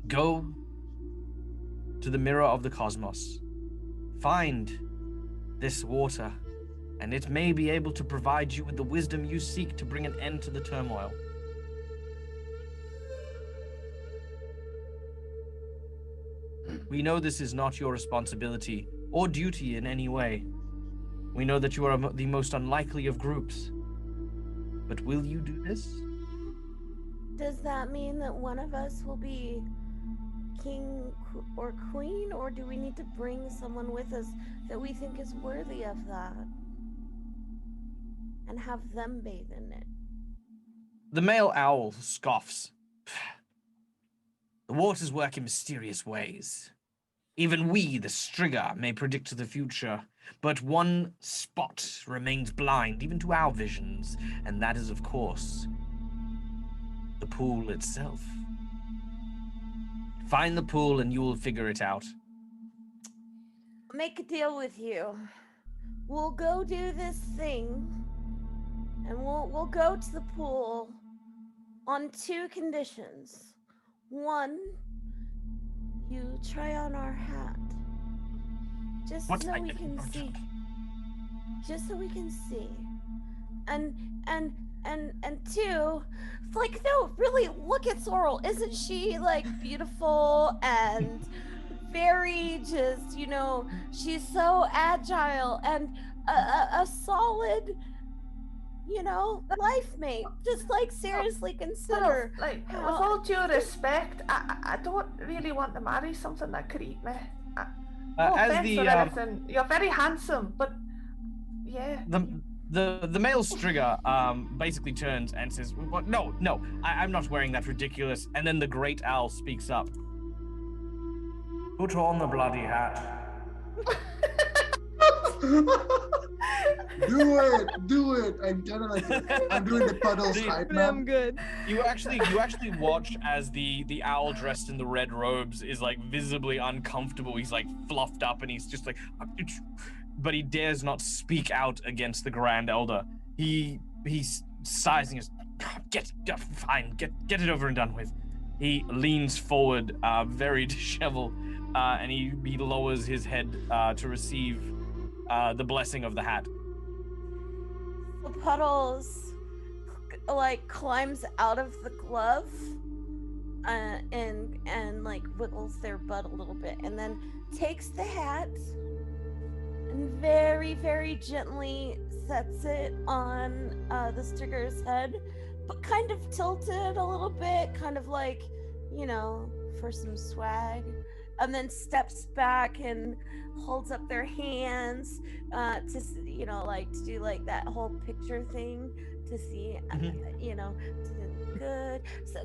Go to the Mirror of the Cosmos. Find this water, and it may be able to provide you with the wisdom you seek to bring an end to the turmoil. We know this is not your responsibility or duty in any way. We know that you are the most unlikely of groups. But will you do this? Does that mean that one of us will be king or queen, or do we need to bring someone with us that we think is worthy of that and have them bathe in it? The male owl scoffs. The waters work in mysterious ways. Even we, the Striga, may predict the future, but one spot remains blind even to our visions, and that is, of course, the pool itself. Find the pool and you will figure it out. Make a deal with you. We'll go do this thing, and we'll go to the pool on 2 conditions. 1, you try on our hat, just What? so we can see. Just so we can see. And 2, like, no, really, look at Sorrel. Isn't she, like, beautiful and very just, you know, she's so agile and a solid, you know, life mate. Just, like, seriously consider. Like, with how- all due respect, I don't really want to marry something that could eat me. No As offense the or anything. You're very handsome, but yeah. the male Striga basically turns and says, "What? No, I'm not wearing that ridiculous." And then the great owl speaks up. Put on the bloody hat. Do it. I'm kind of like, I'm doing the puddles hype now. I'm good. You actually watch as the owl dressed in the red robes is like visibly uncomfortable. He's like fluffed up and he's just like, but he dares not speak out against the Grand Elder. He's sizing his, get it over and done with. He leans forward, very disheveled, and he lowers his head to receive the blessing of the hat. So Puddles like climbs out of the glove and like wiggles their butt a little bit, and then takes the hat and very, very gently sets it on the Stigger's head, but kind of tilted a little bit, kind of like, you know, for some swag, and then steps back and holds up their hands to, you know, like to do like that whole picture thing to see, you know, good. So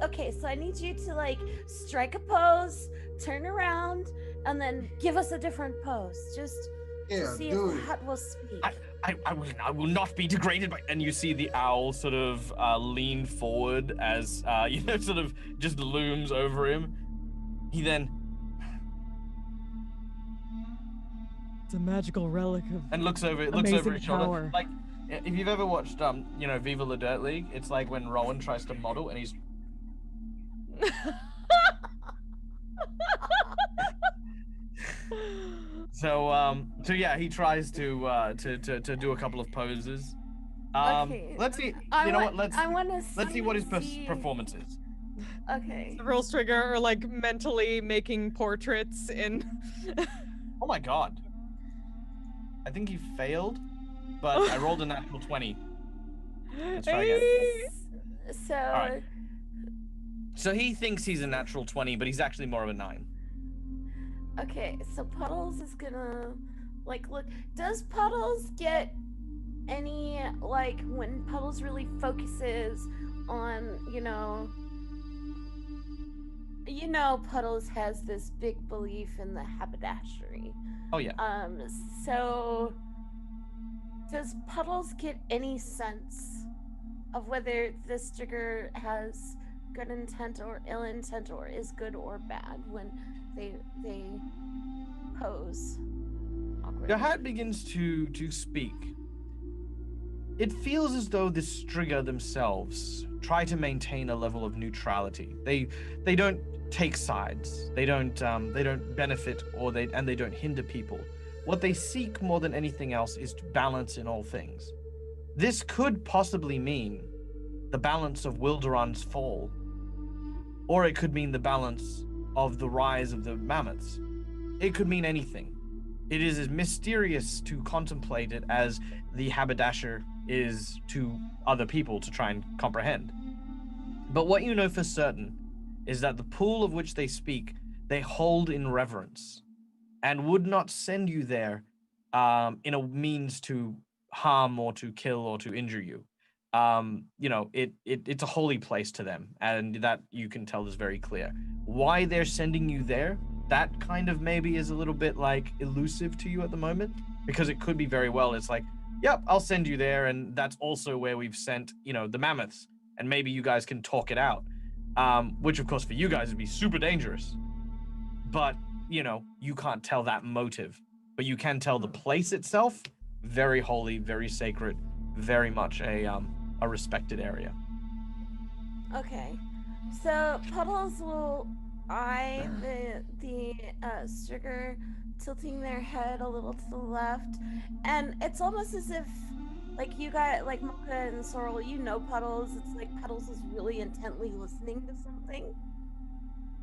okay, so I need you to like strike a pose, turn around, and then give us a different pose, just to see if the hat will speak. I will not be degraded by. And you see the owl sort of lean forward as you know, sort of just looms over him. He then It's a magical relic of and looks over amazing his shoulder. power. Like if you've ever watched you know, Viva La Dirt League, it's like when Rowan tries to model and he's so yeah, he tries to do a couple of poses. Okay. Let's see. I You know want- what? I wanna Let's see what his see- performance is. Okay. The Real Trigger are like mentally making portraits in. Oh my god. I think he failed, but I rolled a natural 20. Let's try again. So Alright. So he thinks he's a natural 20, but he's actually more of a 9. okay, so Puddles is gonna like look. Does Puddles get any, like, when Puddles really focuses on, Puddles has this big belief in the haberdashery. Oh yeah. So does Puddles get any sense of whether this Jigger has good intent or ill intent, or is good or bad when they pose awkwardly? Your hat begins to speak. It feels as though the Strigger themselves try to maintain a level of neutrality. They don't take sides. They don't benefit and they don't hinder people. What they seek more than anything else is to balance in all things. This could possibly mean the balance of Wilderan's fall, or it could mean the balance of the rise of the mammoths. It could mean anything. It is as mysterious to contemplate it as the haberdasher is to other people to try and comprehend. But what you know for certain is that the pool of which they speak, they hold in reverence, and would not send you there in a means to harm or to kill or to injure you. It's a holy place to them, and that you can tell is very clear. Why they're sending you there, that kind of maybe is a little bit like elusive to you at the moment, because it could be very well it's like, yep, I'll send you there, and that's also where we've sent, the mammoths, and maybe you guys can talk it out, which of course for you guys would be super dangerous. But you can't tell that motive, but you can tell the place itself very holy, very sacred, very much a respected area. Okay, so Puddles will eye the Strigger tilting their head a little to the left, and it's almost as if, like, you got, like, Mocha and Sorrel, Puddles. It's like Puddles is really intently listening to something,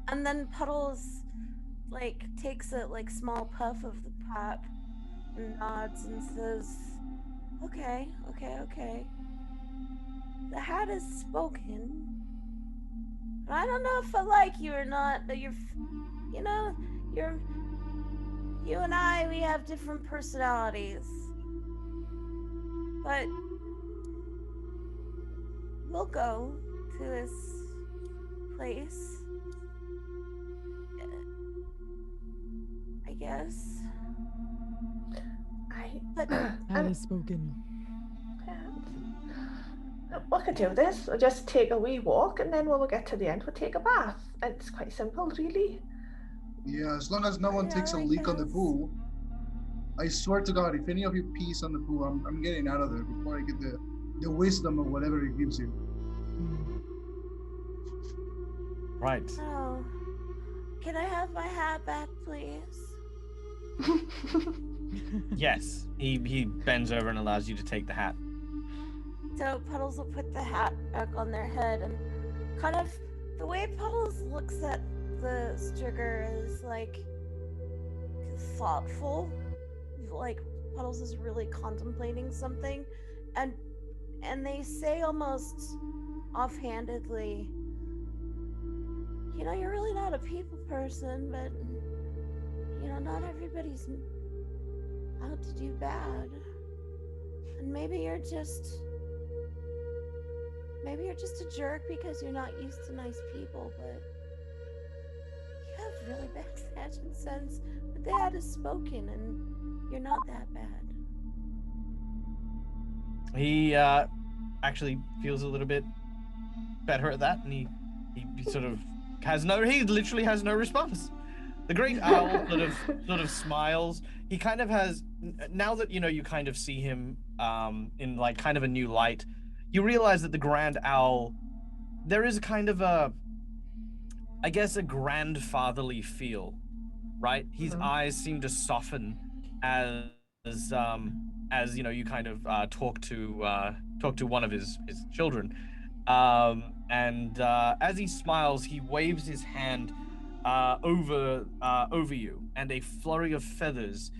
and then Puddles, like, takes a, like, small puff of the pop and nods and says, okay. The hat has spoken. I don't know if I like you or not, but you and I, we have different personalities. But we'll go to this place, I guess. That is spoken. We could do this. We'll just take a wee walk, and then when we get to the end, we'll take a bath. It's quite simple, really. Yeah, as long as no one takes a I leak on the guess. pool. I swear to God, if any of you pees on the pool, I'm getting out of there before I get the wisdom of whatever it gives you. Right. Oh, can I have my hat back, please? Yes. He bends over and allows you to take the hat. So Puddles will put the hat back on their head, and kind of the way Puddles looks at the Strigger is like thoughtful. Like Puddles is really contemplating something, and they say almost offhandedly, you're really not a people person, but not everybody's out to do bad, and maybe you're just a jerk because you're not used to nice people, but you have really bad fashion sense. But the hat has spoken, and you're not that bad. He actually feels a little bit better at that, and he sort of he literally has no response. The great owl sort of smiles. He kind of has, now that you kind of see him in like kind of a new light, you realize that the grand owl, there is kind of a grandfatherly feel, right? His eyes seem to soften as you kind of talk to one of his children, and as he smiles, he waves his hand over you, and a flurry of feathers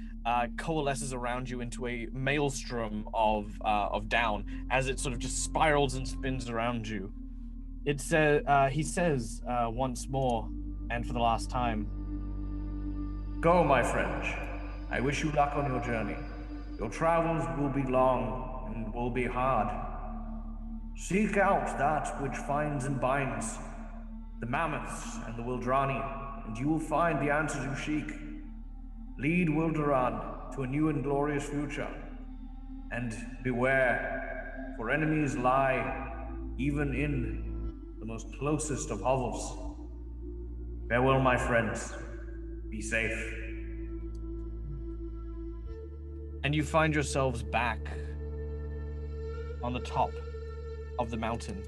coalesces around you into a maelstrom of down as it sort of just spirals and spins around you. He says once more, and for the last time, "Go, my friend. I wish you luck on your journey. Your travels will be long and will be hard. Seek out that which finds and binds the mammoths and the Wildrani, and you will find the answers you seek. Lead Wilderan to a new and glorious future. And beware, for enemies lie even in the most closest of hovels. Farewell, my friends. Be safe. And you find yourselves back on the top of the mountain.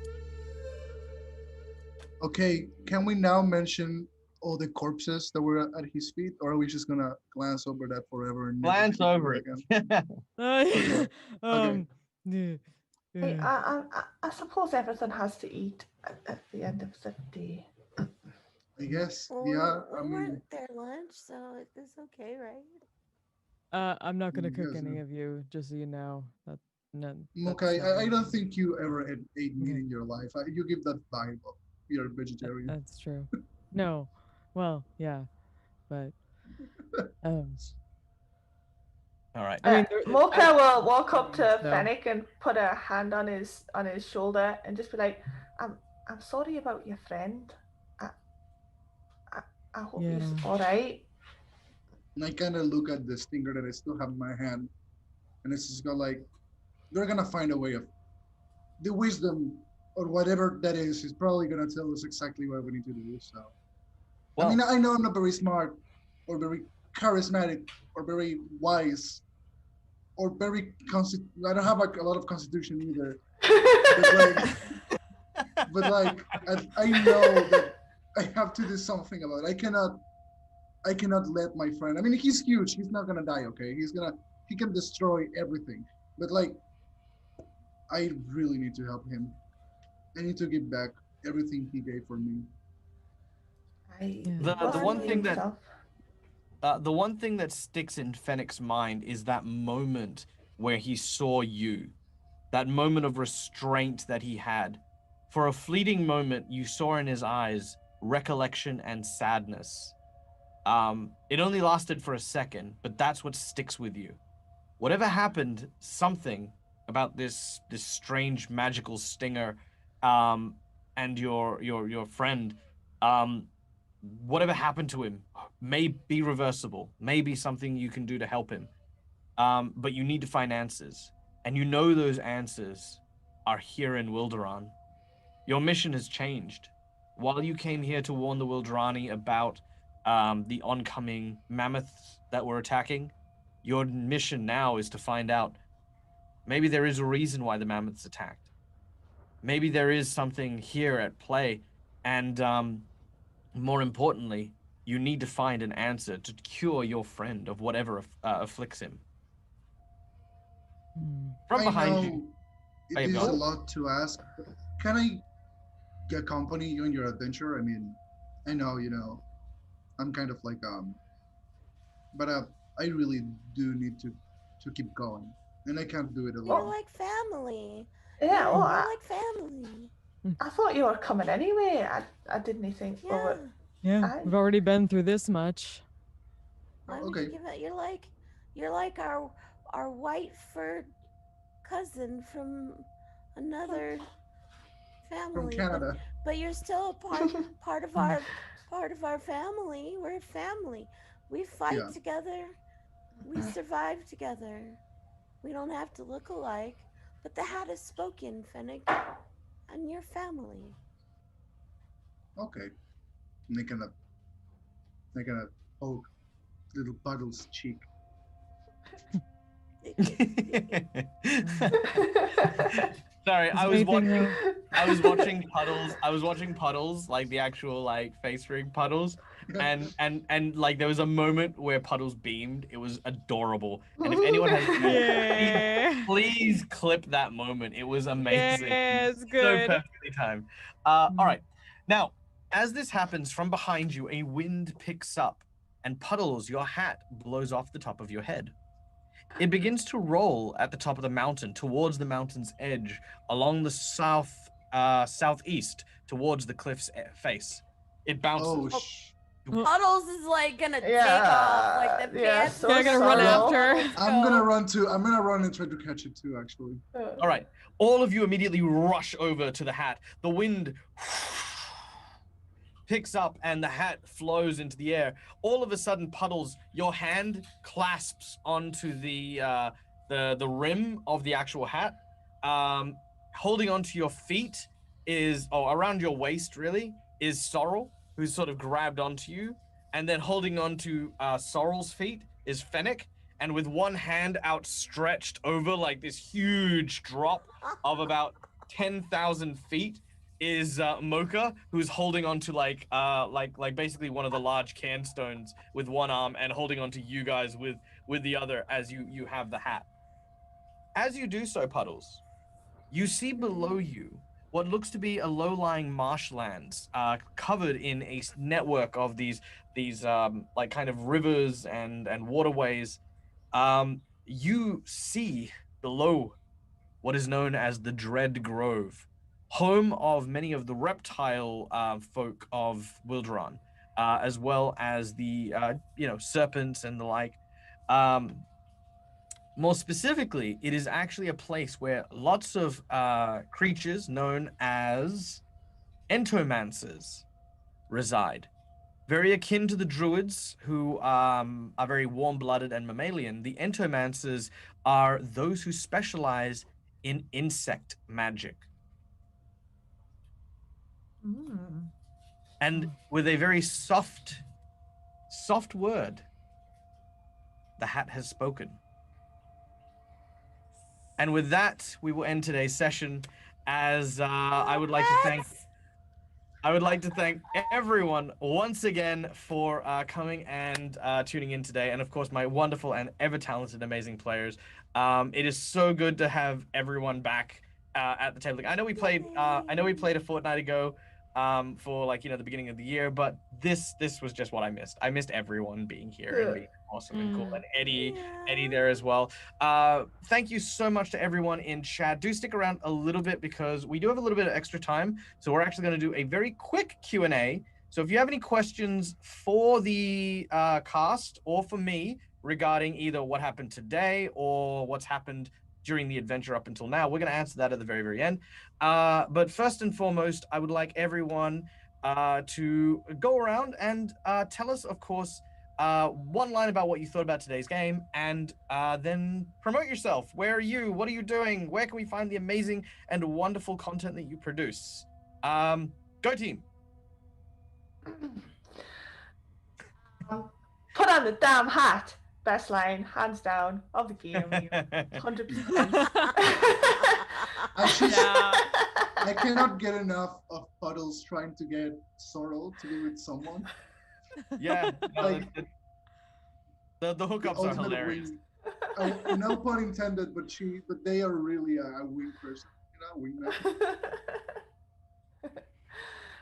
Okay, can we now mention all the corpses that were at his feet, or are we just gonna glance over that forever and never Glance speak about over it. again? Okay. yeah, Hey, yeah. I suppose everything has to eat at the end of the day. I guess, Well, yeah. I we mean, weren't their lunch, so it's okay, right? I'm not gonna cook yes, any of you, just so you know. That no, okay. that's not I me. don't think you ever ate meat Okay. in your life. You give that vibe of you're a vegetarian. That's true. No, well, yeah, but um, All right. I mean, Mocha will walk up to So- Fennec and put a hand on his shoulder and just be like, I'm sorry about your friend. I hope he's Yeah. all right." And I kind of look at the stinger that I still have in my hand, and it's just go like, they're gonna find a way of the wisdom or whatever that is probably gonna tell us exactly what we need to do. So, Well, I mean, I know I'm not very smart or very charismatic or very wise or very I don't have like a lot of constitution either. But like, I know that I have to do something about it. I cannot let my friend. I mean, he's huge. He's not gonna die. Okay, he can destroy everything. But like, I really need to help him. I need to give back everything he gave for me. The one thing that the one thing that sticks in Fennec's mind is that moment where he saw you, that moment of restraint that he had. For a fleeting moment, you saw in his eyes recollection and sadness. It only lasted for a second, but that's what sticks with you. Whatever happened, something about this strange magical stinger, and your friend, whatever happened to him may be reversible, may be something you can do to help him. But you need to find answers, and you know those answers are here in Wilderan. Your mission has changed. While you came here to warn the Wilderani about the oncoming mammoths that were attacking, your mission now is to find out maybe there is a reason why the mammoths attacked. Maybe there is something here at play, and more importantly, you need to find an answer to cure your friend of whatever afflicts him. From behind you. It is a lot to ask. Can I accompany you in your adventure? I mean, I know, I'm kind of like but I really do need to keep going, and I can't do it You're alone. like family. Yeah, well, You're like family. I thought you were coming anyway. I didn't think. Yeah. Yeah, we've already been through this much. Why would you give it? You're like our white furred cousin from another family. From Canada. But you're still a part of our family. We're a family. We fight together. We survive together. We don't have to look alike. But the hat has spoken, Fennec, and your family. Okay. They're gonna poke little Puddle's cheek. Sorry, I was watching Puddles. I was watching Puddles, like the actual like face rig Puddles, and like there was a moment where Puddles beamed. It was adorable. And if anyone has, please clip that moment. It was amazing. Yeah, it's So good. perfectly timed. All right, now as this happens from behind you, a wind picks up, and Puddles, your hat blows off the top of your head. It begins to roll at the top of the mountain towards the mountain's edge, along the southeast towards the cliff's face. It bounces Puddles is like gonna take off like the pants. so Yeah, I'm gonna run sorrow. after. Puddles I'm go. gonna run too. I'm gonna run and try to catch it too, actually. All right, all of you immediately rush over to the hat. The wind picks up and the hat flows into the air. All of a sudden, Puddles, your hand clasps onto the rim of the actual hat. Holding onto your feet is, around your waist really, is Sorrel, who's sort of grabbed onto you. And then holding onto Sorrel's feet is Fennec. And with one hand outstretched over like this huge drop of about 10,000 feet is Mocha, who's holding onto like basically one of the large can stones with one arm and holding onto you guys with the other as you have the hat. As you do so, Puddles, you see below you what looks to be a low-lying marshlands covered in a network of these like kind of rivers and waterways. You see below what is known as the Dread Grove, home of many of the reptile folk of Wilderan, as well as the serpents and the like. More specifically, it is actually a place where lots of creatures known as entomancers reside. Very akin to the druids, who are very warm-blooded and mammalian, the entomancers are those who specialize in insect magic. And with a very soft word, the hat has spoken. And with that, we will end today's session. As I would like to thank everyone once again for coming and tuning in today, and of course my wonderful and ever talented, amazing players. It is so good to have everyone back at the table. I know we played a fortnight ago for the beginning of the year, but this was just what I missed. I missed everyone being here and being awesome and cool, and Eddie there as well. Thank you so much to everyone in chat. Do stick around a little bit because we do have a little bit of extra time, so we're actually going to do a very quick Q&A. So if you have any questions for the cast or for me regarding either what happened today or what's happened during the adventure up until now, we're going to answer that at the very, very end. But first and foremost, I would like everyone to go around and tell us, of course, one line about what you thought about today's game, and then promote yourself. Where are you? What are you doing? Where can we find the amazing and wonderful content that you produce? Go team. Put on the damn hat. Best line, hands down, of the game. 100%. I cannot get enough of Puddles trying to get Sorrel to be with someone. Yeah, no, Like, the hookups are ultimate hilarious. wing. No pun intended, but they are really a wing person, wingman.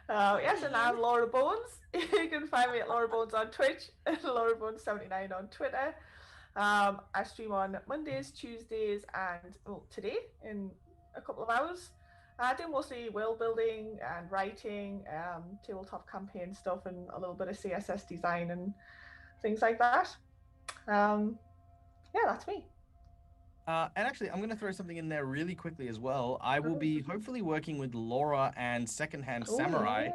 Yes, and I'm Laura Bones. You can find me at Laura Bones on Twitch and Laura Bones 79 on Twitter. I stream on Mondays, Tuesdays, and today in a couple of hours. I do mostly world building and writing, tabletop campaign stuff, and a little bit of CSS design and things like that. Yeah, that's me. And actually, I'm going to throw something in there really quickly as well. I will be hopefully working with Laura and Secondhand Samurai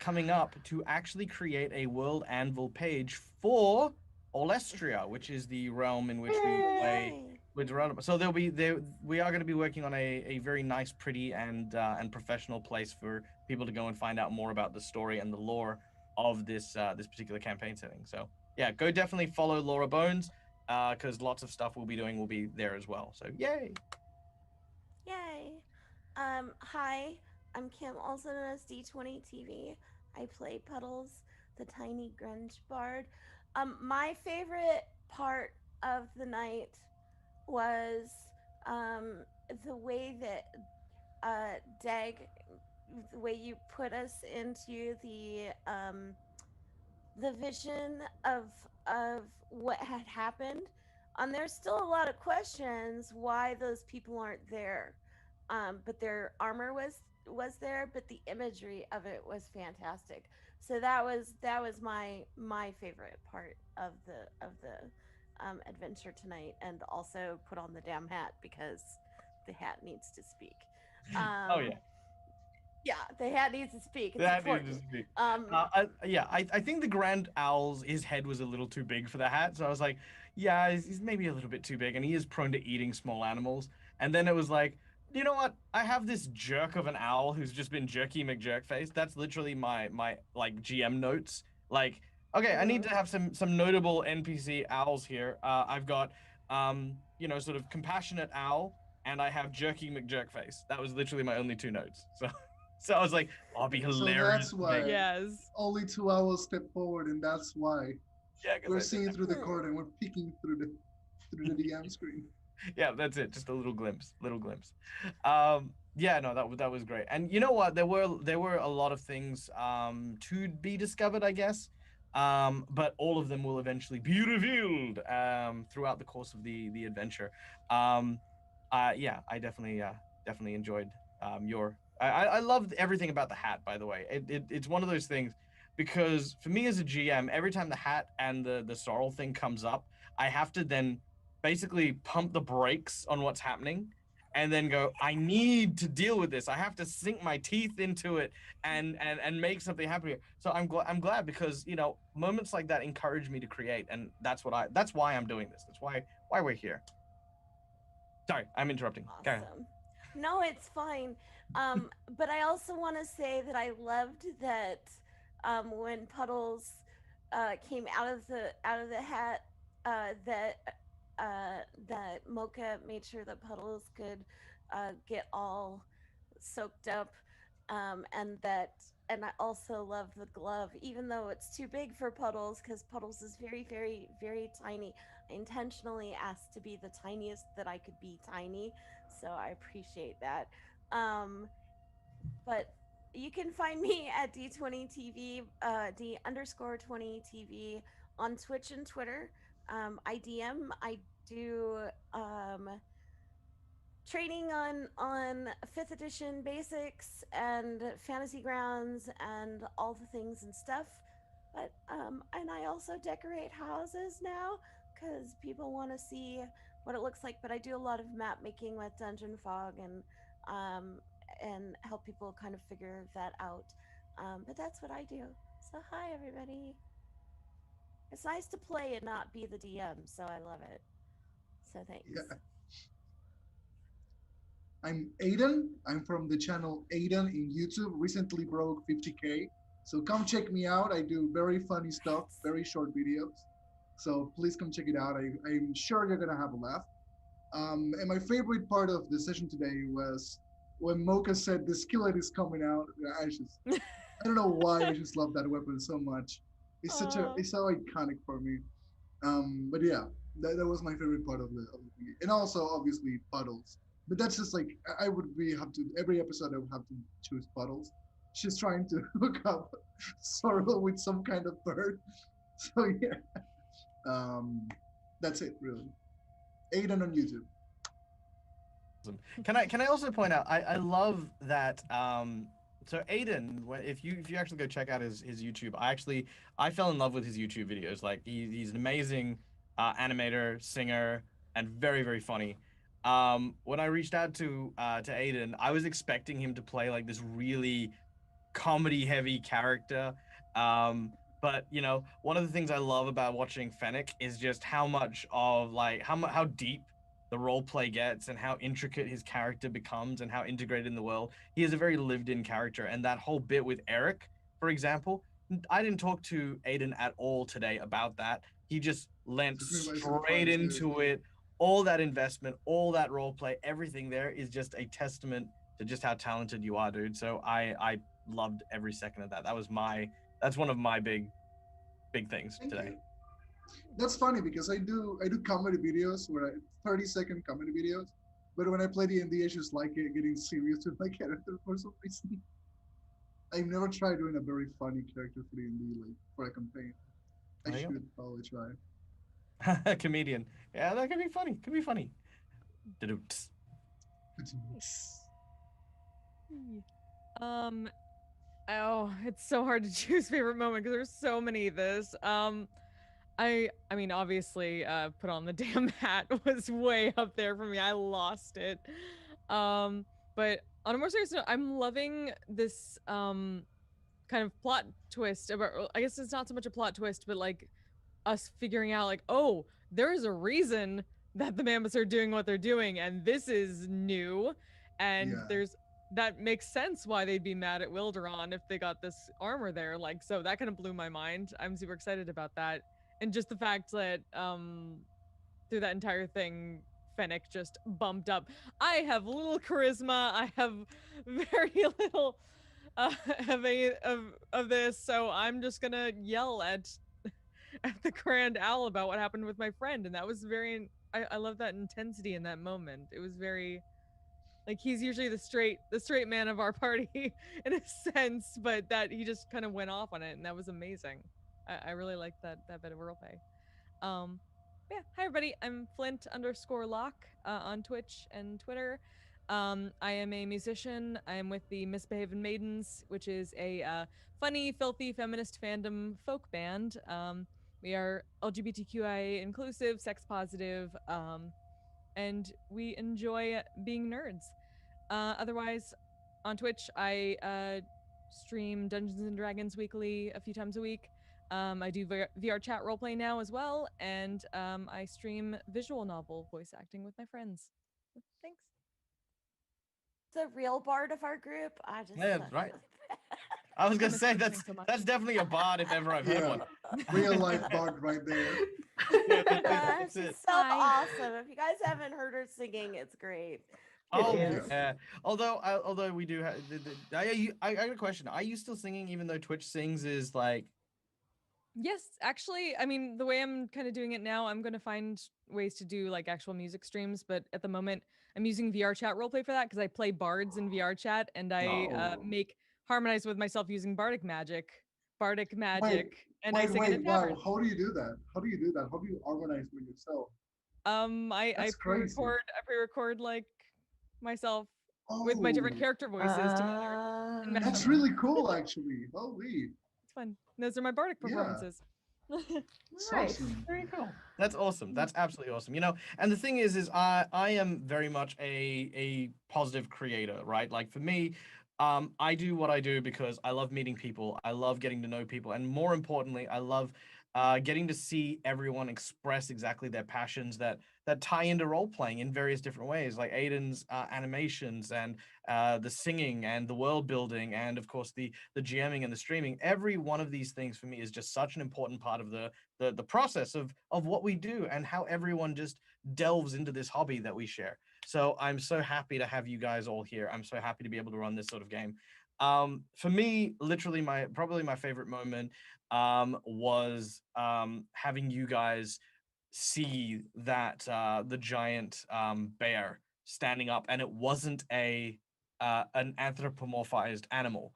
coming up to actually create a World Anvil page for Aulestria, which is the realm in which we play with Run. So we are going to be working on a very nice, pretty, and professional place for people to go and find out more about the story and the lore of this particular campaign setting. So yeah, go definitely follow Laura Bones. Because lots of stuff we'll be doing will be there as well. So yay! Yay! Hi, I'm Kim, also known as D20 TV. I play Puddles, the tiny grunge bard. My favorite part of the night was the way that Dag, the way you put us into the vision of what had happened. There's still a lot of questions why those people aren't there, but their armor was there, but the imagery of it was fantastic. So that was my favorite part of the adventure tonight, and also put on the damn hat because the hat needs to speak. Oh yeah. Yeah, the hat needs to speak. It's That needs important. to speak. I think the Grand Owl's his head was a little too big for the hat, so I was like, yeah, he's maybe a little bit too big, and he is prone to eating small animals. And then it was like, you know what? I have this jerk of an owl who's just been Jerky McJerkface. That's literally my like GM notes. Like, okay, I need to have some notable NPC owls here. I've got sort of compassionate owl, and I have Jerky McJerkface. That was literally my only two notes. So I was like, oh, it'd be So hilarious. that's why Yes. only 2 hours step forward, and that's why Yeah, 'cause we're I did seeing that. through the curtain. We're peeking through the DM screen. Yeah, that's it. Just a little glimpse, little glimpse. Yeah, no, that was great. And you know what? There were a lot of things to be discovered, I guess. But all of them will eventually be revealed throughout the course of the adventure. Yeah, I definitely enjoyed your. I loved everything about the hat. By the way, it's one of those things because for me as a GM, every time the hat and the sorrel thing comes up, I have to then basically pump the brakes on what's happening and then go, I need to deal with this. I have to sink my teeth into it and make something happen here. So I'm glad because moments like that encourage me to create, and that's why I'm doing this. That's why we're here. Sorry, I'm interrupting. Carry on. Awesome. No, it's fine. But I also want to say that I loved that when Puddles came out of the hat, that that Mocha made sure that Puddles could get all soaked up, and that. And I also love the glove, even though it's too big for Puddles, because Puddles is very, very, very tiny. I intentionally asked to be the tiniest that I could be tiny, so I appreciate that. But you can find me at D20TV, D_20TV on Twitch and Twitter. I DM. I do training on 5th edition basics and fantasy grounds and all the things and stuff. But and I also decorate houses now because people want to see what it looks like. But I do a lot of map making with Dungeon Fog and help people kind of figure that out. But that's what I do. So hi everybody. It's nice to play and not be the DM, so I love it. So thanks. Yeah. I'm Aiden. I'm from the channel Aiden in YouTube. Recently broke 50K. So come check me out. I do very funny stuff, very short videos. So please come check it out. I'm sure you're going to have a laugh. And my favorite part of the session today was when Mocha said the skillet is coming out. I don't know why I just love that weapon so much. It's it's so iconic for me. But yeah, that was my favorite part of the video. And also obviously Puddles. But that's just like I would have to every episode I would have to choose Puddles. She's trying to hook up Sorrel with some kind of bird. So yeah. That's it really. Aiden on YouTube. Can I also point out I love that so Aiden, if you actually go check out his YouTube, I fell in love with his YouTube videos. Like he's an amazing animator, singer, and very, very funny. When I reached out to Aiden, I was expecting him to play like this really comedy heavy character. But one of the things I love about watching Fennec is just how much of like how deep the role play gets and how intricate his character becomes and how integrated in the world. He is a very lived in character, and that whole bit with Eric, for example, I didn't talk to Aiden at all today about that. He just leant straight into it. All that investment, all that role play, everything there is just a testament to just how talented you are, dude. So I loved every second of that. That's one of my big things today. That's funny because I do comedy videos where 30-second comedy videos, but when I play D&D, I just like getting serious with my character for some reason. I've never tried doing a very funny character for D&D, like for a campaign. I should probably try. Comedian, yeah, that could be funny. Could be funny. Oh, it's so hard to choose favorite moment because there's so many of this. I mean, obviously, put on the damn hat was way up there for me. I lost it. But on a more serious note, I'm loving this kind of plot twist about. I guess it's not so much a plot twist, but like us figuring out like, oh, there is a reason that the mammoths are doing what they're doing, and this is new, and Yeah. there's that makes sense why they'd be mad at Wilderan if they got this armor there. Like, so that kind of blew my mind. I'm super excited about that. And just the fact that through that entire thing, Fennec just bumped up. I have little charisma. I have very little of this, so I'm just gonna yell at the Grand Owl about what happened with my friend, and that was very. I love that intensity in that moment. It was very like he's usually the straight man of our party in a sense, but that he just kind of went off on it, and that was amazing. I really liked that bit of roleplay. Yeah, hi everybody. I'm Flint_Lock on Twitch and Twitter. I am a musician. I am with the Misbehaved Maidens, which is a funny, filthy feminist fandom folk band. We are LGBTQIA inclusive, sex positive, and we enjoy being nerds. Otherwise, on Twitch, I stream Dungeons and Dragons weekly a few times a week. I do VR chat roleplay now as well, and I stream visual novel voice acting with my friends. Thanks. The real bard of our group. I just Yeah, suck right. with that. I was gonna miss say listening so much. that's definitely a bard if ever I've heard Yeah. one. Real life bard right there. Yeah, that's She's it. so Hi. awesome. If you guys haven't heard her singing, it's great. Oh is. yeah. Although we do have, I got a question. Are you still singing even though Twitch sings is like? Yes, actually, I mean, the way I'm kind of doing it now, I'm going to find ways to do like actual music streams, but at the moment, I'm using VR chat roleplay for that because I play bards in VR chat and I Oh. make harmonize with myself using bardic magic, Wait, and I sing in a wow. tavern. How do you do that? How do you do that? How do you organize with yourself? I That's crazy. pre-record like myself with my different Oh, character voices together. And that's really cool, actually. Holy. It's fun. Those are my bardic Yeah. performances. It's Nice. awesome. Very cool. That's awesome. That's absolutely awesome. You know, and the thing is I am very much a positive creator, right? Like for me, I do what I do because I love meeting people. I love getting to know people, and more importantly, I love getting to see everyone express exactly their passions that tie into role playing in various different ways, like Aiden's animations and the singing and the world building, and of course the GMing and the streaming. Every one of these things for me is just such an important part of the process of what we do and how everyone just delves into this hobby that we share. So I'm so happy to have you guys all here. I'm so happy to be able to run this sort of game. For me, literally probably my favorite moment was having you guys see that the giant bear standing up, and it wasn't an anthropomorphized animal,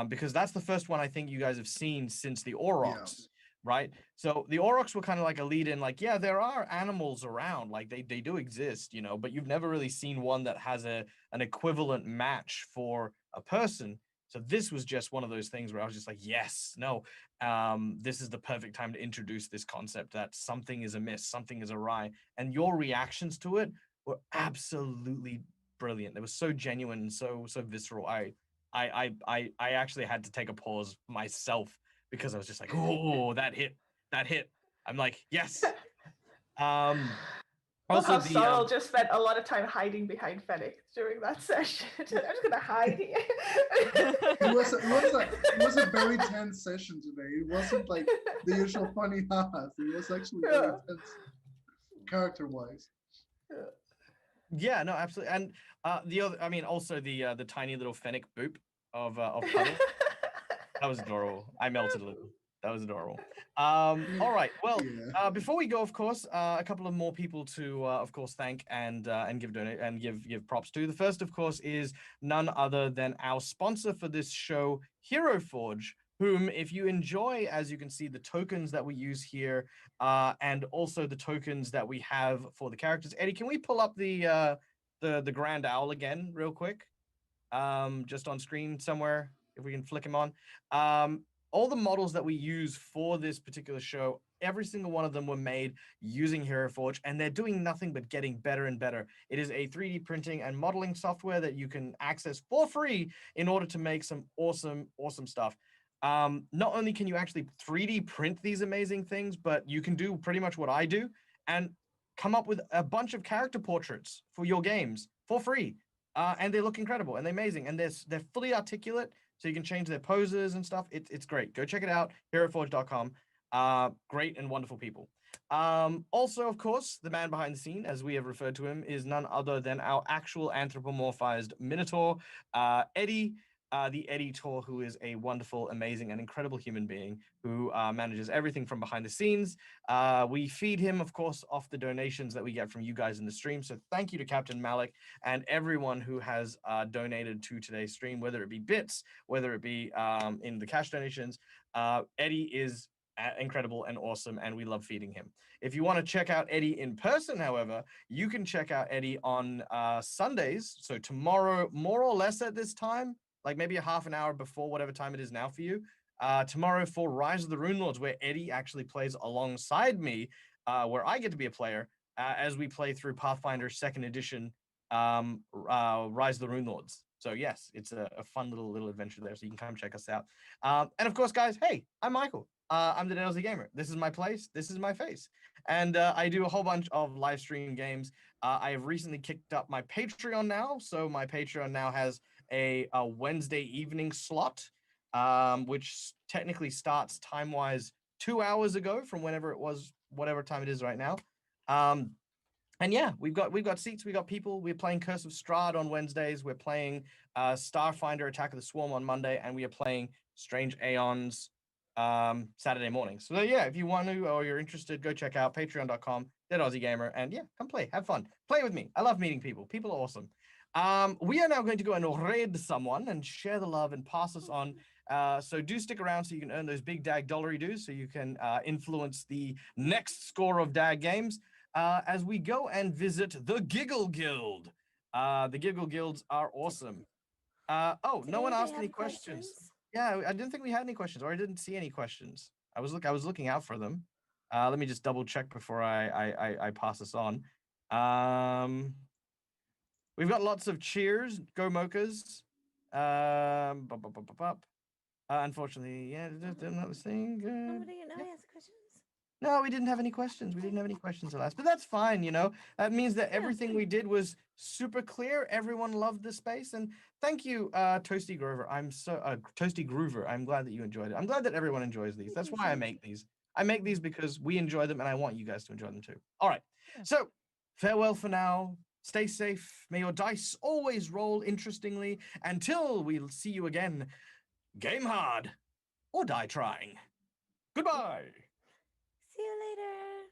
because that's the first one I think you guys have seen since the Aurochs, right? So the Aurochs were kind of like a lead in, like, yeah, there are animals around, like they do exist, you know, but you've never really seen one that has an equivalent match for a person. So this was just one of those things where I was just like, yes, no, this is the perfect time to introduce this concept that something is amiss, something is awry, and your reactions to it were absolutely brilliant. They were so genuine and so visceral. I actually had to take a pause myself because I was just like, oh, that hit. I'm like, yes. Love Also how the Sorrel just spent a lot of time hiding behind Fennec during that session. I'm just gonna hide here. It was a very tense session today. It wasn't like the usual funny ha-has. It was actually very tense character-wise. yeah, no, absolutely. And the other, I mean, also the tiny little Fennec boop of Puddle. That was adorable. I melted a little. That was adorable. All right. Well, Yeah. before we go, of course, a couple of more people to, of course, thank and give donate and give props to. The first, of course, is none other than our sponsor for this show, Hero Forge, whom, if you enjoy, as you can see, the tokens that we use here, and also the tokens that we have for the characters. Eddie, can we pull up the Grand Owl again, real quick? Just on screen somewhere. if we can flick him on. All the models that we use for this particular show, every single one of them were made using Hero Forge, and they're doing nothing but getting better and better. It is a 3D printing and modeling software that you can access for free in order to make some awesome stuff. Not only can you actually 3D print these amazing things, but you can do pretty much what I do and come up with a bunch of character portraits for your games for free. And they look incredible and they're amazing, and they're fully articulate, so you can change their poses and stuff. It's great. Go check it out, heroforge.com. Great and wonderful people. Also, of course, the man behind the scene, as we have referred to him, is none other than our actual anthropomorphized Minotaur, Eddie. The editor, who is a wonderful, amazing, and incredible human being who manages everything from behind the scenes. We feed him, of course, off the donations that we get from you guys in the stream. So thank you to Captain Malik and everyone who has donated to today's stream, whether it be bits, whether it be in the cash donations. Eddie is incredible and awesome, and we love feeding him. If you want to check out Eddie in person, however, you can check out Eddie on Sundays. So tomorrow, more or less at this time, like maybe a half an hour before whatever time it is now for you. Tomorrow for Rise of the Rune Lords, where Eddie actually plays alongside me, where I get to be a player as we play through Pathfinder 2nd Edition, Rise of the Rune Lords. So yes, it's a fun little adventure there, so you can come check us out. And of course, guys, hey, I'm Michael. I'm the Delzy Gamer. This is my place. This is my face. And I do a whole bunch of live stream games. I have recently kicked up my Patreon now. So my Patreon now has a Wednesday evening slot, which technically starts time-wise 2 hours ago from whenever it was, whatever time it is right now. And yeah, we've got seats, we got people. We're playing Curse of Strahd on Wednesdays. We're playing Starfinder Attack of the Swarm on Monday, and we are playing Strange Aeons Saturday morning. So yeah, if you want to or you're interested, go check out patreon.com, @AussieGamer, and yeah, come play, have fun, play with me. I love meeting people. People are awesome. We are now going to go and raid someone and share the love and pass us on. So do stick around so you can earn those big DAG dollary dues, so you can influence the next score of DAG games as we go and visit the Giggle Guild. The Giggle Guilds are awesome. Oh, Do no one anybody asked any have questions. Yeah, I didn't think we had any questions, or I didn't see any questions. I was looking out for them. Let me just double check before I pass this on. We've got lots of cheers. Go Mochas. Unfortunately, yeah, not saying. Nobody Yeah. has questions. No, we didn't have any questions. We didn't have any questions at last, but that's fine. You know, that means that everything we did was super clear. Everyone loved the space, and thank you, Toasty Grover. I'm so Toasty Groover. I'm glad that you enjoyed it. I'm glad that everyone enjoys these. That's why I make these. I make these because we enjoy them, and I want you guys to enjoy them too. All right. So farewell for now. Stay safe. May your dice always roll interestingly. Until we see you again, game hard or die trying. Goodbye. See you later.